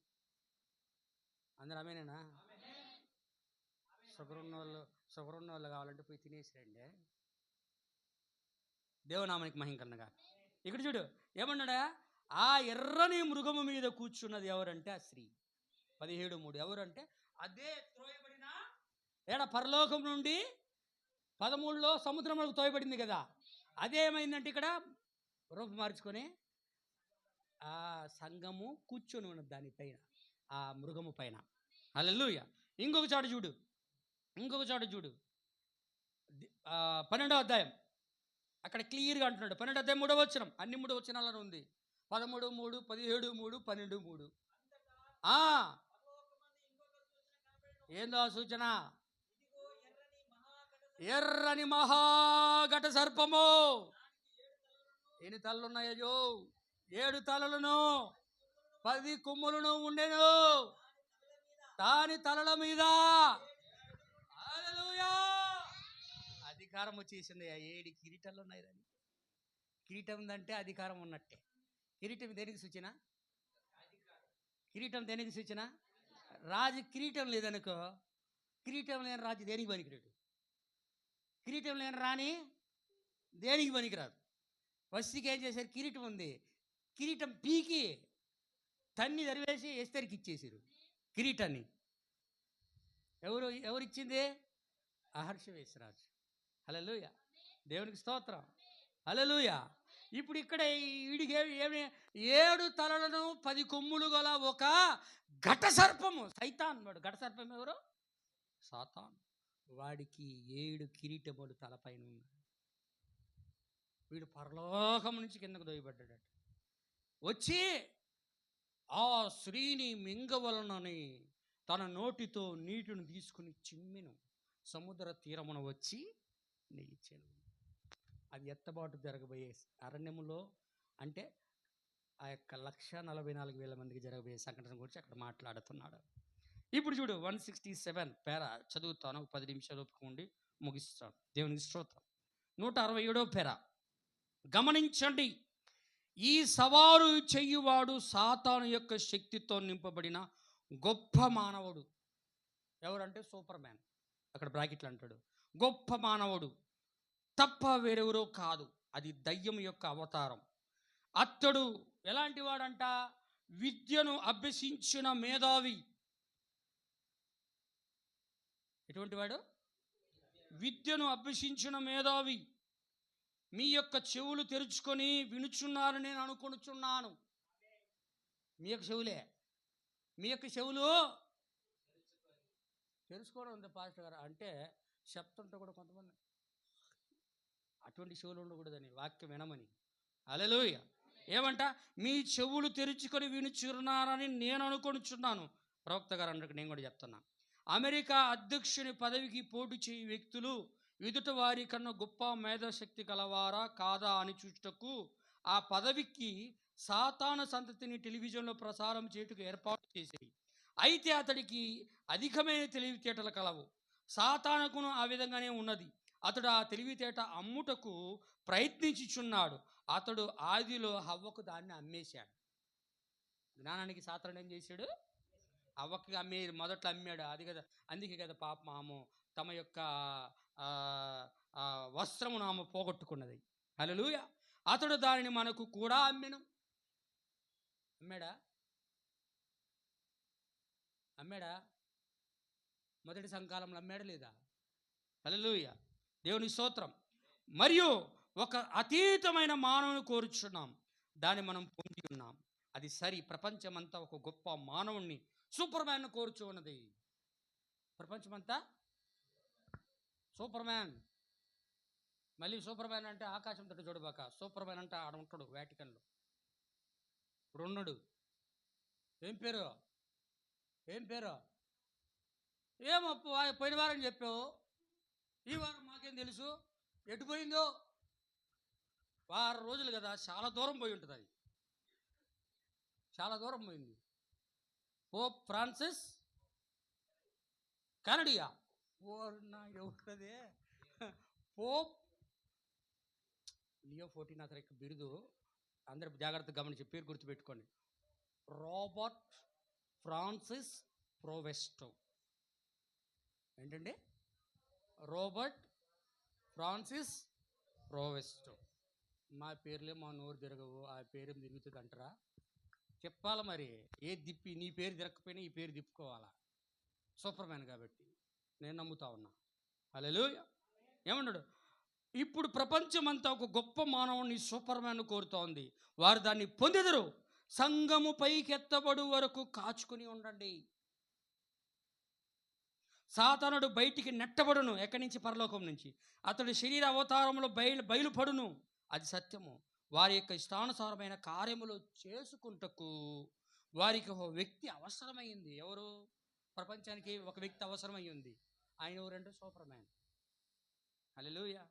అందరూ ఆమేనేనా? షుగర్ ఉన్న వాళ్ళు కావాలంటే పోయి తినేసిరండి. దేవునామానికి మహిమ కలుగునుగాక. ఇక్కడ చూడు ఏమన్నాడా, ఆ ఎర్రని మృగము మీద కూర్చున్నది ఎవరంటే ఆ స్త్రీ. 17:3 ఎవరంటే అదే త్రోయబడిన పరలోకం నుండి 13లో సముద్రంలోకి తోయబడింది కదా. అదేమైందంటే ఇక్కడ రూపం మార్చుకొని ఆ సంఘము కూర్చొని ఉన్నది దానిపైన, ఆ మృగము పైన. హల్లెలూయా. ఇంకొక చోట చూడు 12వ అధ్యాయం, అక్కడ క్లియర్గా అంటున్నాడు. 12వ అధ్యాయం 3వ వచనం, అన్ని 3 వచనాలను ఉంది. 13:3, 17:3, 12:3. ఏందో సూచన? ఎర్రని మహాఘట సర్పము. ఎన్ని తలలు ఉన్నాయో? 7 తలలను 10 కొమ్ములను ఉండెను దాని తలల మీద. హల్లెలూయా. అధికారం వచ్చేసింది. 7 కిరీటాలు ఉన్నాయి దానికి. కిరీటం ఉందంటే అధికారం ఉన్నట్టే. కిరీటం దేనికి సూచన? కిరీటం దేనికి సూచన? రాజు కిరీటం లేదనుకో, కిరీటం లేని రాజు దేనికి పనికిరాడు. కిరీటం లేని రాణి దేనికి పనికిరాదు. వస్తీకి ఏం చేశారు? కిరీటం ఉంది, కిరీటం పీకి తన్ని తరివేసి ఎస్తేరికి ఇచ్చేసారు కిరీటాన్ని. ఎవరిచ్చింది? అహర్షవేశ్వరాజు. హల్లెలూయా. దేవునికి స్తోత్రం. హల్లెలూయా. ఇప్పుడు ఇక్కడ వీడికి ఏమి 7 తలలను 10 కొమ్ములు గల ఒక ఘట సర్పము. సైతాన్ వాడు. ఘట సర్పం ఎవరు? సాతాను. వాడికి 7 కిరీటములు తలపైన ఉన్నాయి. వీడు పరలోకం నుంచి కిందకు దోయబడ్డాడట. వచ్చి ఆ స్త్రీని మింగవలనని తన నోటితో నీటిని తీసుకుని చిమ్మెను. సముద్ర తీరమున వచ్చి నిలిచెను. అది ఎత్తబాటు జరగబోయే అరణ్యములో, అంటే ఆ యొక్క 1,44,000 మందికి జరగబోయే సంఘటన గురించి అక్కడ మాట్లాడుతున్నాడు. ఇప్పుడు చూడు 167 పేర చదువుతాను. 10 నిమిషాలు ఒప్పుకోండి, ముగిస్తాను. దేవునికి స్తోత్రం. 167 పేర గమనించండి. ఈ సవారు చెయ్యువాడు సాతాను యొక్క శక్తితో నింపబడిన గొప్ప మానవుడు. ఎవరంటే సూపర్ మ్యాన్. అక్కడ బ్రాకెట్లు అంటాడు. గొప్ప మానవుడు తప్ప వేరెవరో కాదు. అది దయ్యం యొక్క అవతారం. అతడు ఎలాంటి వాడంట? విద్యను అభ్యసించిన మేధావి. ఎటువంటి వాడు? విద్యను అభ్యసించిన మేధావి. మీ యొక్క చెవులు తెరుచుకొని వినుచున్నారని నేను అనుకొనుచున్నాను. మీ యొక్క చెవులే, మీ యొక్క చెవులు తెలుసుకోవడం ఉంది పాస్టర్ గారు అంటే చెప్తుంటే కూడా కొంతమంది అటువంటి చెవులు ఉండకూడదని, వాక్యం వినమని. హల్లెలూయా. ఏమంట? మీ చెవులు తెరుచుకొని వినుచున్నారని నేను అనుకొనుచున్నాను. ప్రవక్త గారు అన్నట్టు నేను కూడా చెప్తున్నా. అమెరికా అధ్యక్షుని పదవికి పోటీ చేయు వ్యక్తులు ఎదుట వారి కన్నా గొప్ప మేధాశక్తి కలవారా కాదా అని చూచుటకు ఆ పదవికి సాతాను సంతతిని టెలివిజన్లో ప్రసారం చేయుటకు ఏర్పాటు చేసేది. అయితే అతడికి అధికమైన తెలివితేటలు కలవు. సాతానుకును ఆ విధంగానే ఉన్నది. అతడు ఆ తెలివితేట అమ్ముటకు ప్రయత్నించుచున్నాడు. అతడు ఆదిలో హవ్వకు దాన్ని అమ్మేశాడు. జ్ఞానానికి సాతాను ఏం చేశాడు? హవ్వకి మొదట్లో అమ్మాడు. అది కదా, అందుకే కదా పాపం ఆమె తమ యొక్క వస్త్రమును ఆమె పోగొట్టుకున్నది. హల్లెలూయా. అతడు దానిని మనకు కూడా అమ్మెను. అమ్మాడా? మొదటి సంకాలంలో అమ్మాడా లేదా? హల్లెలూయా. దేవుని స్తోత్రం. మరియు ఒక అతీతమైన మానవుని కోరుచున్నాం, దాన్ని మనం పొంది ఉన్నాం. అది సరి. ప్రపంచమంతా ఒక గొప్ప మానవుణ్ణి, సూపర్ మ్యాన్ కోరుచు ఉన్నది. ప్రపంచమంతా సూపర్ మ్యాన్. మళ్ళీ సూపర్ మ్యాన్ అంటే ఆకాశం తట్టు చూడబాక. సూపర్ మ్యాన్ అంటే ఆడ ఉంటాడు వాటికన్లో. ఇప్పుడు ఉన్నాడు. ఏం పేరు? ఏమో పోయిన వారం చెప్పావు, ఈ వారం మాకేం తెలుసు ఎటు పోయిందో. 6 రోజులు కదా, చాలా దూరం పోయి ఉంటుంది. అది చాలా దూరం పోయింది. పోప్ ఫ్రాన్సిస్ కెనడియా. ఎవరుదే? పోప్ లియో 14 అతని యొక్క బిరుదు. అందరూ జాగ్రత్తగా గమనించి పేరు గుర్తుపెట్టుకోండి. Robert Francis Prevost. ఏంటండి? Robert Francis Prevost. మా పేర్లే మా నోరు తిరగవు, ఆ పేరు తిరుగుతుంది అంటారా? చెప్పాలి మరి. నీ పేరు తిరగకపోయినా ఈ పేరు తిప్పుకోవాలా, సూపర్ మ్యాన్ కాబట్టి. నేను నమ్ముతా ఉన్నా. హల్లెలూయా. ఏమన్నాడు? ఇప్పుడు ప్రపంచమంతా ఒక గొప్ప మానవుని సూపర్ మ్యాన్ కోరుతోంది. వారు దాన్ని పొందెదరు. సంఘము పైకెత్తబడు వరకు కాచుకుని ఉండండి. సాతానుడు బయటికి నెట్టబడును. ఎక్కడి నుంచి? పరలోకం నుంచి. అతడు శరీర అవతారంలో బయలుపడును. అది సత్యము. వారి యొక్క ఇష్టానుసారమైన కార్యములు చేసుకుంటకు వారికి ఒక వ్యక్తి అవసరమైంది. ఎవరు? ప్రపంచానికి ఒక వ్యక్తి అవసరమైంది. ఆయన ఎవరంటే సూపర్ మ్యాన్. హల్లెలూయా.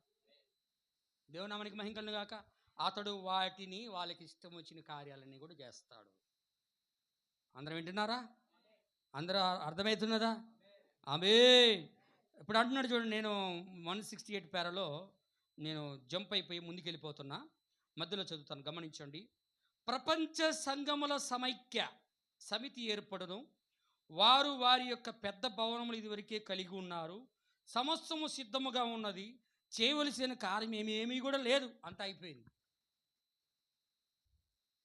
దేవునామానికి మహిమ కలుగును గాక. అతడు వాటిని వాళ్ళకి ఇష్టం వచ్చిన కార్యాలన్నీ కూడా చేస్తాడు. అందరం వింటున్నారా? అందరూ అర్థమవుతున్నదా? ఆమేన్. ఇప్పుడు అంటున్నాడు చూడండి, నేను 168 పేరాలో నేను జంప్ అయిపోయి ముందుకు వెళ్ళిపోతున్నా, మధ్యలో చదువుతాను, గమనించండి. ప్రపంచ సంఘముల సమితి ఏర్పడును. వారు వారి యొక్క పెద్ద భవనములు ఇదివరకే కలిగి ఉన్నారు. సమస్తము సిద్ధముగా ఉన్నది. చేయవలసిన కార్యం ఏమీ కూడా లేదు, అంతా అయిపోయింది.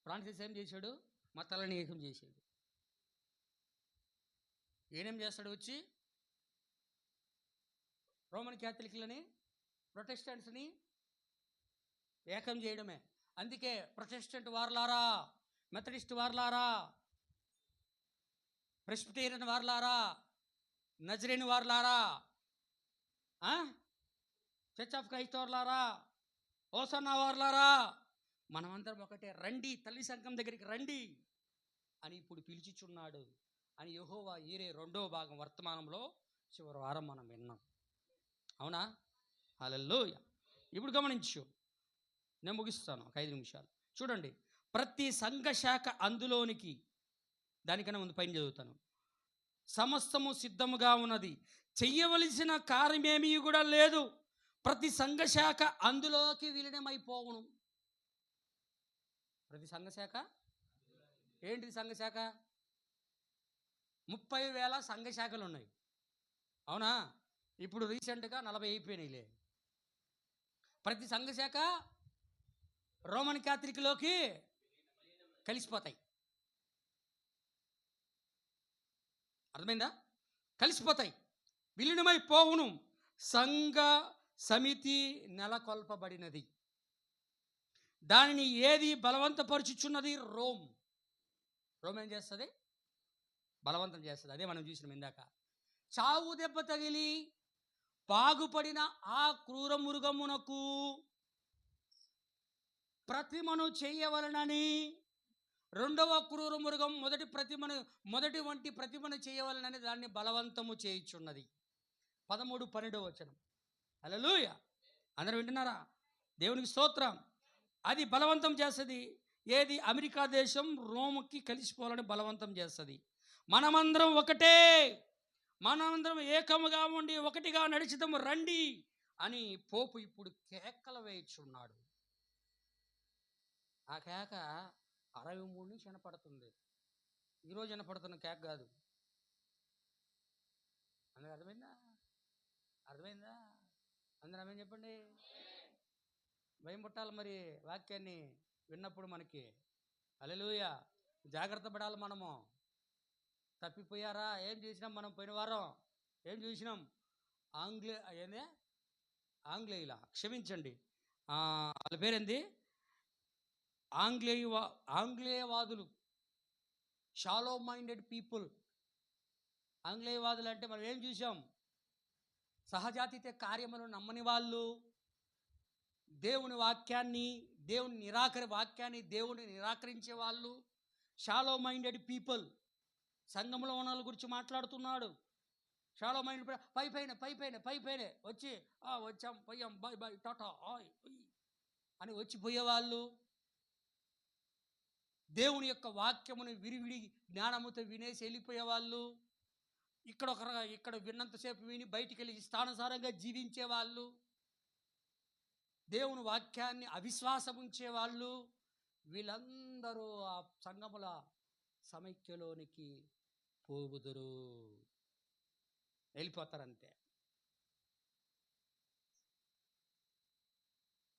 ఫ్రాన్సిస్ ఏం చేశాడు? మతాలని ఏకం చేశాడు. ఏనేం చేస్తాడు? వచ్చి రోమన్ క్యాథలిక్లని, ప్రొటెస్టెంట్స్ని ఏకం చేయడమే. అందుకే ప్రొటెస్టెంట్ వార్లారా, మెథడిస్ట్ వార్లారా, ప్రెస్బిటేరియన్ వార్లారా, నజరేన్ వార్లారా, చర్చ్ ఆఫ్ క్రైస్ట్ వార్లారా, హోసన్నా వార్లారా, మనమందరం ఒకటే, రండి తల్లి సంఘం దగ్గరికి రండి అని ఇప్పుడు పిలిచిచున్నాడు అని యెహోవా ఈరే 2వ భాగం వర్తమానంలో చివరి వారం మనం విన్నాం. అవునా? హల్లెలూయా. ఇప్పుడు గమనించు, నేను ముగిస్తాను ఒక 5 నిమిషాలు. చూడండి, ప్రతి సంఘ శాఖ అందులోనికి, దానికన్నా ముందు పైన చదువుతాను. సమస్తము సిద్ధముగా ఉన్నది, చెయ్యవలసిన కార్యమేమీ కూడా లేదు. ప్రతి సంఘ శాఖ అందులోకి విలీనమైపోవును. ప్రతి సంఘ శాఖ ఏంటిది? సంఘ శాఖ 30,000 సంఘ శాఖలు ఉన్నాయి. అవునా? ఇప్పుడు రీసెంట్గా 40 అయిపోయినాయిలే. ప్రతి సంఘ శాఖ రోమన్ క్యాథలిక్లోకి కలిసిపోతాయి. అర్థమైందా? కలిసిపోతాయి, విలీనమైపోవును. సంఘ సమితి నెలకొల్పబడినది. దానిని ఏది బలవంతపరుచుచున్నది? రోమ్ ఏం చేస్తుంది? బలవంతం చేస్తుంది. అదే మనం చూసినాం ఇందాక. చావు దెబ్బ తగిలి బాగుపడిన ఆ క్రూర మృగమునకు ప్రతిమను చేయవలనని, రెండవ క్రూర మృగం మొదటి వంటి ప్రతిమను చేయవలనని దాన్ని బలవంతము చేయుచున్నది. 13-12 వచనం. హల్లెలూయా. అందరూ వింటున్నారా? దేవునికి స్తోత్రం. అది బలవంతం చేస్తుంది. ఏది? అమెరికా దేశం రోమ్కి కలిసిపోవాలని బలవంతం చేస్తుంది. మనమందరం ఒకటే, మనమందరం ఏకముగా ఉండి ఒకటిగా నడిచిదము రండి అని పోపు ఇప్పుడు కేకలు వేయుచున్నాడు. ఆ కేక 63 నుంచి వినపడుతుంది. ఈరోజు వినపడుతున్న కేక కాదు. అందరూ అర్థమైందా? అందరూ ఆమేన్ చెప్పండి. భయం పుట్టాలి మరి వాక్యాన్ని విన్నప్పుడు మనకి. హల్లెలూయా. జాగ్రత్త పడాలి మనము. తప్పిపోయారా? ఏం చూసినాం మనం పోయిన వారం? ఏం చూసినాం? ఆంగ్లేయుల, క్షమించండి, వాళ్ళ పేరేంది? ఆంగ్లేయవాదులు, షాలో మైండెడ్ పీపుల్. ఆంగ్లేయవాదులు అంటే మనం ఏం చూసాం? సహజాతీయ కార్యములను నమ్మని వాళ్ళు, దేవుని నిరాకరించే వాళ్ళు, షాలో మైండెడ్ పీపుల్. సంఘంలో ఉన్న వాళ్ళ గురించి మాట్లాడుతున్నాడు. షాలో మైండ్ పైపైన వచ్చి వచ్చాం, పోయాం, బాయ్ టాటా అని వచ్చిపోయేవాళ్ళు. దేవుని యొక్క వాక్యమును విరివిడి జ్ఞానముతో వినేసి వెళ్ళిపోయేవాళ్ళు. ఇక్కడ విన్నంతసేపు విని బయటికి వెళ్ళి ఇష్టానుసారంగా జీవించేవాళ్ళు. దేవుని వాక్యాన్ని అవిశ్వాసం ఉంచేవాళ్ళు. వీళ్ళందరూ ఆ సంఘముల సమైక్యలోనికి పోగుదురు, వెళ్ళిపోతారంతే.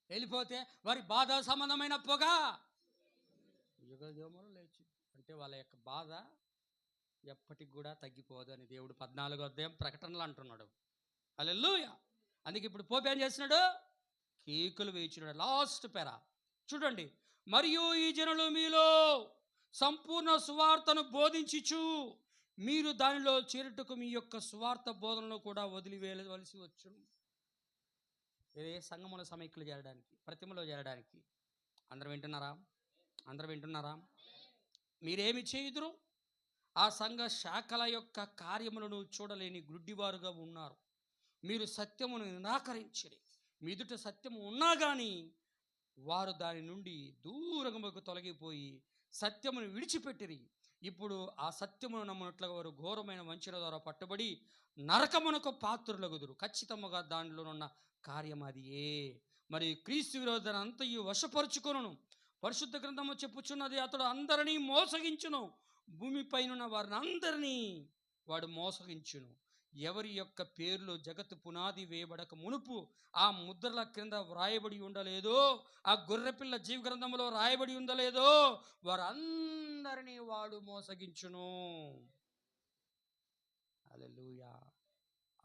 వెళ్ళిపోతే వారి బాధ సంబంధమైన పొగ యుగయుగములు లేచి, అంటే వాళ్ళ యొక్క బాధ ఎప్పటికి కూడా తగ్గిపోదు అని దేవుడు 14వ అధ్యాయం ప్రకటనలు అంటున్నాడు. హల్లెలూయా. అందుకే ఇప్పుడు పోపు ఏం చేస్తున్నాడు? కేకులు వేయించున్నాడు. లాస్ట్ పెరా చూడండి. మరియు ఈ జనులు మీలో సంపూర్ణ సువార్తను బోధించుచు మీరు దానిలో చేరుటకు మీ యొక్క సువార్త బోధనలో కూడా వదిలివేయవలసి వచ్చును. ఏ సంఘముల సమైక్యలు చేరడానికి, ప్రతిమలో చేరడానికి. అందరూ వింటున్నారా? అందరూ వింటున్నారా? మీరేమి చేయుదురు? ఆ సంఘ శాఖల యొక్క కార్యములను చూడలేని గుడ్డివారుగా ఉన్నారు. మీరు సత్యమును నిరాకరించిరి. మీదుట సత్యము ఉన్నా కానీ వారు దాని నుండి దూరముకు తొలగిపోయి సత్యమును విడిచిపెట్టిరి. ఇప్పుడు ఆ సత్యమును నమ్మునట్లుగా వారు ఘోరమైన వంచన ద్వారా పట్టుబడి నరకమునకు పాత్రులగుదురు. ఖచ్చితంగా దానిలోనున్న కార్యం అది మరి క్రీస్తు విరోధన అంతయు వశపరుచుకొనును. పరిశుద్ధ గ్రంథము చెప్పుచున్నది, అతడు అందరినీ మోసగించును. భూమిపైన వారిని అందరినీ వాడు మోసగించును. ఎవరి యొక్క పేర్లు జగత్తు పునాది వేయబడక మునుపు ఆ ముద్రల క్రింద వ్రాయబడి ఉండలేదో, ఆ గొర్రెపిల్ల జీవ గ్రంథంలో రాయబడి ఉండలేదో, వారందరినీ వాడు మోసగించును. హల్లెలూయా.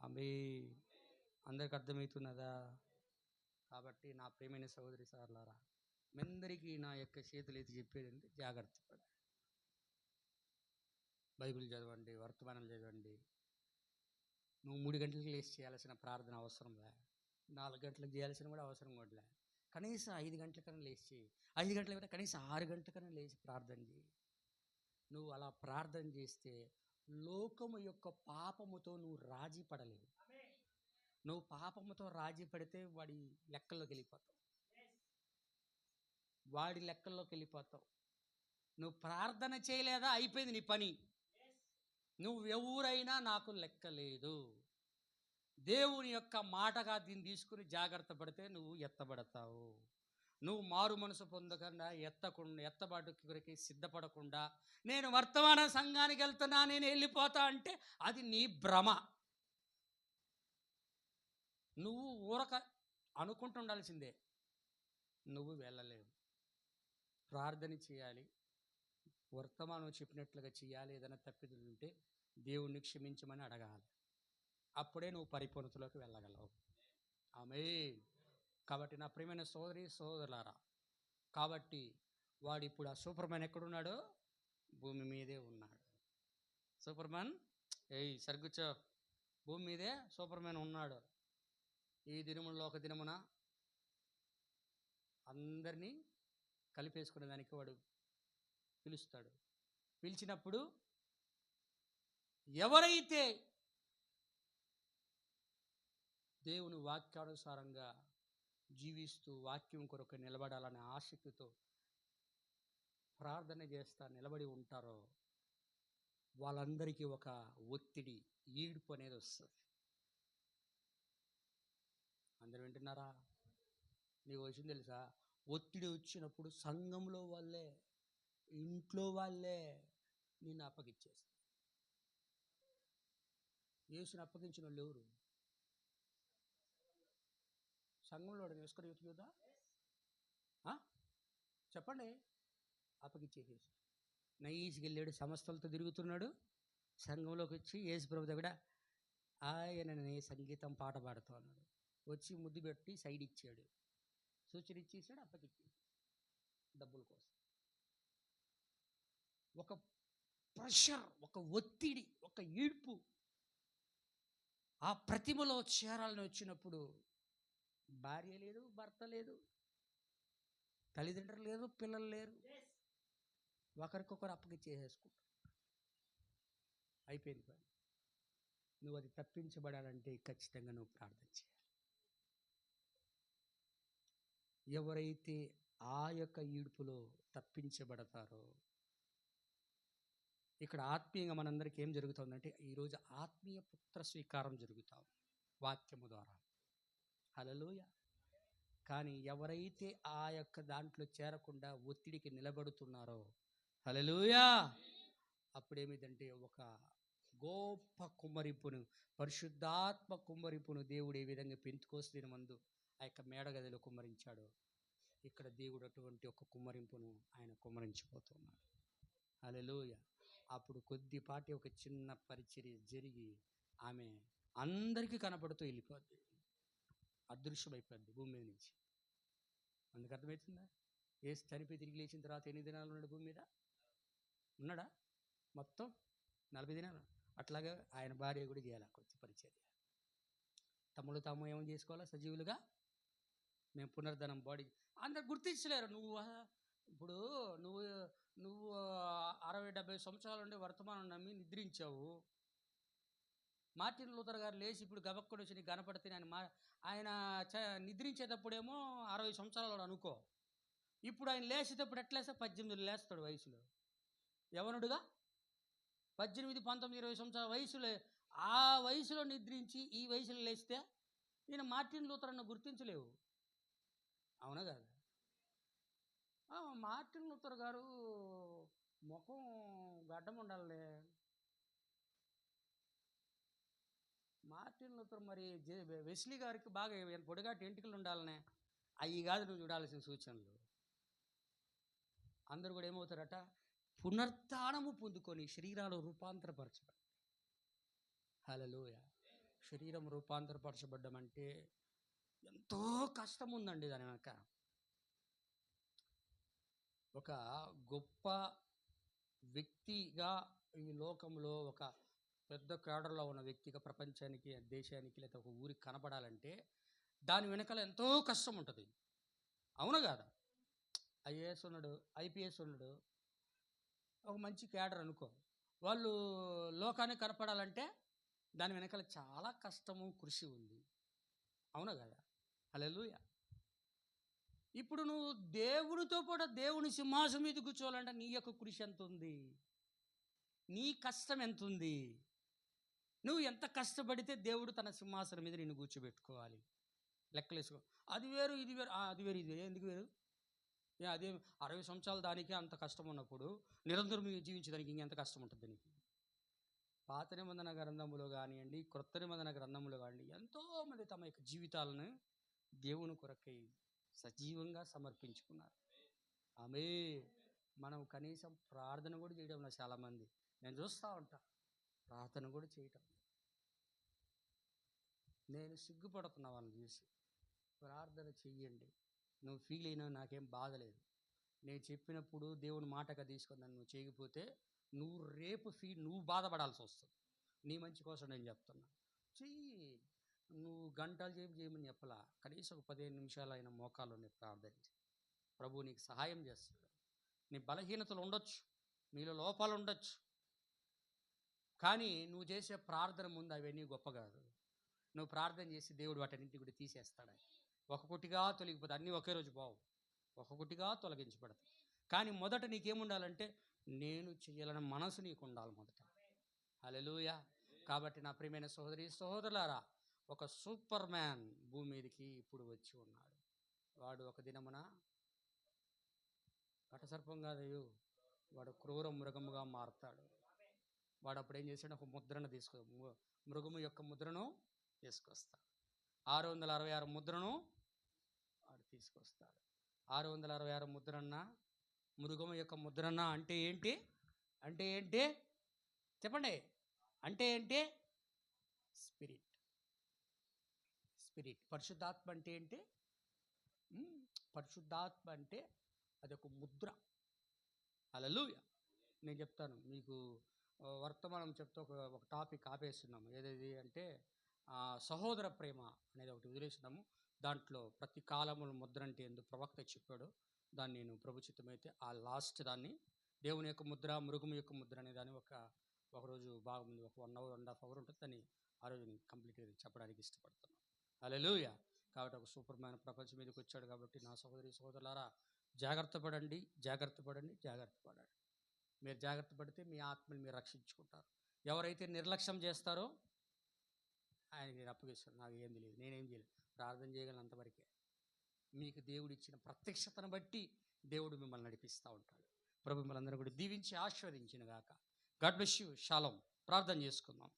ఆమేన్. అందరికి అర్థమవుతున్నదా? కాబట్టి నా ప్రియమైన సహోదరి సార్లారా, మీ అందరికీ నా యొక్క చేతులు ఎత్తి చెప్పేది అంటే జాగ్రత్త పడండి. బైబిల్ చదవండి, వర్తమానం చదవండి. నువ్వు 3 గంటలకు లేచి చేయాల్సిన ప్రార్థన అవసరంలే, 4 గంటలకు చేయాల్సిన కూడా అవసరం కూడా. కనీసం 5 గంటలకన్నా లేచి, 5 గంటల కంటే కనీసం 6 గంటలకన్నా లేచి ప్రార్థన చేయి. నువ్వు అలా ప్రార్థన చేస్తే లోకము యొక్క పాపముతో నువ్వు రాజీ పడలేవు. నువ్వు పాపముతో రాజీ పడితే వాడి లెక్కల్లోకి వెళ్ళిపోతావు. వాడి లెక్కల్లోకి వెళ్ళిపోతావు. నువ్వు ప్రార్థన చేయలేదా, అయిపోయింది నీ పని. నువ్వు ఎవరైనా నాకు లెక్క లేదు. దేవుని యొక్క మాటగా దీన్ని తీసుకుని జాగ్రత్త పడితే నువ్వు ఎత్తబడతావు. నువ్వు మారు మనసు పొందకుండా ఎత్తబాటు కొరకి సిద్ధపడకుండా నేను వర్తమాన సంఘానికి వెళ్తున్నా, నేను వెళ్ళిపోతా అంటే అది నీ భ్రమ. నువ్వు ఊరక అనుకుంటుండాల్సిందే, నువ్వు వెళ్ళలేవు. ప్రార్థన చేయాలి, వర్తమానం చెప్పినట్లుగా చేయాలి. ఏదైనా తప్పిదలు ఉంటే దేవుణ్ణి క్షమించమని అడగాలి. అప్పుడే నువ్వు పరిపూర్ణతలోకి వెళ్ళగలవు. ఆమేన్. కాబట్టి నా ప్రియమైన సోదరి సోదరులారా, కాబట్టి వాడు ఇప్పుడు ఆ సూపర్ మ్యాన్ ఎక్కడున్నాడు? భూమి మీదే ఉన్నాడు. సూపర్ మ్యాన్ సరిగుచ్చో, భూమి మీదే సూపర్ మ్యాన్ ఉన్నాడు. ఈ దినములలో ఒక దినమున అందరినీ కలిపేసుకునే దానికి వాడు పిలుస్తాడు. పిలిచినప్పుడు ఎవరైతే దేవుని వాక్యానుసారంగా జీవిస్తూ వాక్యం కొరకు నిలబడాలనే ఆసక్తితో ప్రార్థన చేస్తా నిలబడి ఉంటారో వాళ్ళందరికీ ఒక ఒత్తిడి, ఈడ్పు అనేది వస్తుంది. అందరూ వింటున్నారా? నీకు వచ్చింది తెలుసా? ఒత్తిడి వచ్చినప్పుడు సంఘంలో వాళ్ళే, ఇంట్లో వాళ్ళే నిన్ను అప్పగిచ్చేస్తారు. యేసుని అప్పగించిన వాళ్ళు ఎవరు? సంఘంలో వేసుకొని యూదా చెప్పండి. అప్పగిచ్చేసేసి నైస్కి వెళ్ళాడు, సమస్తలతో తిరుగుతున్నాడు. సంఘంలోకి వచ్చి యేసు ప్రభు దగ్గర ఆయనని సంగీతం పాట పాడుతూ ఉన్నాడు. వచ్చి ముద్దు పెట్టి సైడ్ ఇచ్చాడు, సూచన ఇచ్చేసాడు, అప్పగిచ్చేసాడు డబ్బుల కోసం. ఒక ప్రెషర్, ఒక ఒత్తిడి, ఒక ఈడ్పు ఆ ప్రతిమలో చేరాలని వచ్చినప్పుడు భార్య లేదు, భర్త లేదు, తల్లిదండ్రులు లేరు, పిల్లలు లేరు, ఒకరికొకరు అప్పగిచ్చేసేసుకుంటారు. అయిపోయింది పని. నువ్వు అది తప్పించబడాలంటే ఖచ్చితంగా నువ్వు ప్రార్థన చేయాలి. ఎవరైతే ఆ యొక్క ఈడ్పులో తప్పించబడతారో, ఇక్కడ ఆత్మీయంగా మనందరికీ ఏం జరుగుతుందంటే ఈరోజు ఆత్మీయ పుత్ర స్వీకారం జరుగుతాం వాక్యము ద్వారా. హల్లెలూయా. కానీ ఎవరైతే ఆ యొక్క దాంట్లో చేరకుండా ఒత్తిడికి నిలబడుతున్నారో, హల్లెలూయా, అప్పుడేమిటంటే ఒక గొప్ప కుమ్మరింపును, పరిశుద్ధాత్మ కుమ్మరింపును దేవుడు ఏ విధంగా పెంతుకోస్తు మందు ఆ యొక్క మేడగదిలో కుమ్మరించాడో ఇక్కడ దేవుడు అటువంటి ఒక కుమ్మరింపును ఆయన కుమ్మరించిపోతున్నాడు. హల్లెలూయా. అప్పుడు కొద్దిపాటి ఒక చిన్న పరిచర్య జరిగి ఆమె అందరికీ కనపడుతూ వెళ్ళిపోద్ది, అదృశ్యమైపోద్ది భూమి మీద నుంచి. అందుకు అర్థమవుతుందా? యేసు చనిపోయి తిరిగి లేచిన తర్వాత ఎన్ని దినాలు ఉన్నాడు భూమి మీద? ఉన్నాడా? మొత్తం 40 దినాలు. అట్లాగే ఆయన భార్య కూడా చేయాలి కొంచెం పరిచర్య. తమ్ముడు తాము ఏమని చేసుకోవాలా? సజీవులుగా మేము పునర్ధనం బాడీ. అందరు గుర్తించలేరు. ఇప్పుడు నువ్వు నువ్వు 60-70 సంవత్సరాల నుండి వర్తమానం నమ్మి నిద్రించావు. మార్టిన్ లూథర్ గారు లేచి ఇప్పుడు గబక్కడు వచ్చి నీకు కనపడితే ఆయన నిద్రించేటప్పుడేమో 60 సంవత్సరాలు అనుకో. ఇప్పుడు ఆయన లేచేటప్పుడు ఎట్లేస్తే 18 లేస్తాడు వయసులో. యవనుడుగా 18, 19, 20 సంవత్సరాల వయసులో, ఆ వయసులో నిద్రించి ఈ వయసులో లేస్తే ఈయన మార్టిన్ లూథర్ అన్న గుర్తించలేవు. అవునా కాదు? మార్టిన్ లూథర్ గారు ముఖం గడ్డం ఉండాలి. మార్టిన్ లూథర్ మరి వెస్లీ గారికి బాగా పొడిగాటి ఎంటికలు ఉండాలనే. అవి కాదు నువ్వు చూడాల్సిన సూచనలు. అందరూ కూడా ఏమవుతారట? పునర్ధానము పొందుకొని శరీరాలు రూపాంతరపరచబడ్డ. హల్లెలూయా. శరీరం రూపాంతరపరచబడ్డం అంటే ఎంతో కష్టం ఉందండి. దాని వెనక ఒక గొప్ప వ్యక్తిగా ఈ లోకంలో ఒక పెద్ద క్యాడర్లో ఉన్న వ్యక్తిగా ప్రపంచానికి, దేశానికి, లేదా ఒక ఊరికి కనపడాలంటే దాని వెనకాల ఎంతో కష్టం ఉంటుంది. అవునా కాదా? ఐఏఎస్ ఉన్నాడు, ఐపీఎస్ ఉన్నాడు, ఒక మంచి క్యాడర్ అనుకో, వాళ్ళు లోకానికి కనపడాలంటే దాని వెనకాల చాలా కష్టము, కృషి ఉంది. అవునా కదా? హల్లెలూయా. ఇప్పుడు నువ్వు దేవునితో పాటు దేవుని సింహాసనం మీద కూర్చోవాలంటే నీ యొక్క కృషి ఎంత ఉంది? నీ కష్టం ఎంత ఉంది? నువ్వు ఎంత కష్టపడితే దేవుడు తన సింహాసనం మీద నిన్ను కూర్చోబెట్టుకోవాలి. లెక్కలేసుకో. అది వేరు, ఇది వేరు. అది వేరు, ఇది వేరు. ఎందుకు వేరు? అదే 60 సంవత్సరాలు దానికి అంత కష్టం ఉన్నప్పుడు నిరంతరం జీవించడానికి ఇంకెంత కష్టం ఉంటుంది నీకు? పాత నిబంధన గ్రంథములో కానివ్వండి, క్రొత్త నిబంధన గ్రంథములో కానివ్వండి, ఎంతోమంది తమ యొక్క జీవితాలను దేవుని కొరకై సజీవంగా సమర్పించుకున్నారు. ఆమె మనం కనీసం ప్రార్థన కూడా చేయడంలో చాలామంది నేను చూస్తూ ఉంటా, ప్రార్థన కూడా చేయటం. నేను సిగ్గుపడుతున్నా వాళ్ళని చూసి. ప్రార్థన చెయ్యండి. నువ్వు ఫీల్ అయినా నాకేం బాధ లేదు. నేను చెప్పినప్పుడు దేవుని మాటగా తీసుకొని నువ్వు చేయకపోతే నువ్వు రేపు నువ్వు బాధపడాల్సి వస్తుంది. నీ మంచి కోసం నేను చెప్తున్నా. చెయ్యి. నువ్వు గంటలు చేయమని చెప్పలా. కనీసం 15 నిమిషాలు అయిన మోకాల్లోనే ప్రార్థించి ప్రభువు నీకు సహాయం చేస్తాడు. నీ బలహీనతలు ఉండొచ్చు, నీలో లోపాలు ఉండొచ్చు, కానీ నువ్వు చేసే ప్రార్థన ముందు అవన్నీ గొప్ప కాదు. నువ్వు ప్రార్థన చేసి దేవుడు వాటన్నింటినీ కూడా తీసేస్తాడు. ఒక్కొక్కటిగా తొలగిపోతే అన్నీ ఒకే రోజు బావు, ఒక్కొక్కటిగా తొలగించబడతాయి. కానీ మొదట నీకేముండాలంటే నేను చేయాలన్న మనసు నీకు ఉండాలి మొదట. హల్లెలూయా. కాబట్టి నా ప్రియమైన సహోదరి సహోదరులారా, ఒక సూపర్ మ్యాన్ భూమి మీదకి ఇప్పుడు వచ్చి ఉన్నాడు. వాడు ఒక దినమున ఘటసర్పం కాదయ్యో, వాడు క్రూర మృగముగా మారుతాడు. వాడు అప్పుడు ఏం చేశాడు? ఒక ముద్రను మృగము యొక్క ముద్రను తీసుకొస్తాడు. 666 ముద్రను వాడు తీసుకొస్తాడు. 666 ముద్రన్న, మృగము యొక్క ముద్రన్న అంటే ఏంటి? అంటే ఏంటి చెప్పండి? అంటే ఏంటి? స్పిరిట్. స్పిరిట్. పరిశుద్ధాత్మ అంటే ఏంటి? పరిశుద్ధాత్మ అంటే అదొక ముద్ర. హల్లెలూయా. నేను చెప్తాను మీకు, వర్తమానం చెప్తే ఒక టాపిక్ ఆపేస్తున్నాము. ఏదేది అంటే సహోదర ప్రేమ అనేది ఒకటి వదిలేస్తున్నాము. దాంట్లో ప్రతి కాలముల ముద్ర అంటే ఎందుకు ప్రవక్త చెప్పాడు, దాన్ని నేను ప్రభుచితమైతే ఆ లాస్ట్ దాన్ని దేవుని యొక్క ముద్ర, మృగము యొక్క ముద్ర అనే దాన్ని ఒకరోజు బాగా ముందు ఒక 1 hour 1.5 hour ఉంటుంది. దాన్ని ఆ రోజు నేను కంప్లీట్గా చెప్పడానికి ఇష్టపడుతున్నాను. హల్లెలూయా. కాబట్టి ఒక సూపర్ మ్యాన్ ప్రపంచం మీదకి వచ్చాడు. కాబట్టి నా సహోదరి సహోదరులారా, జాగ్రత్త పడండి, జాగ్రత్త పడండి, జాగ్రత్త పడండి. మీరు జాగ్రత్త పడితే మీ ఆత్మని మీరు రక్షించుకుంటారు. ఎవరైతే నిర్లక్ష్యం చేస్తారో ఆయనకి నేను అప్పగిస్తాను. నాకు ఏం తెలియదు, నేనేం చేయలేదు, ప్రార్థన చేయగలను అంతవరకే. మీకు దేవుడు ఇచ్చిన ప్రత్యక్షతను బట్టి దేవుడు మిమ్మల్ని నడిపిస్తూ ఉంటాడు. ప్రభు మిమ్మల్ని అందరూ కూడా దీవించి ఆశీర్వదించిన గాక. God bless you. షాలోమ్. ప్రార్థన చేసుకుందాం.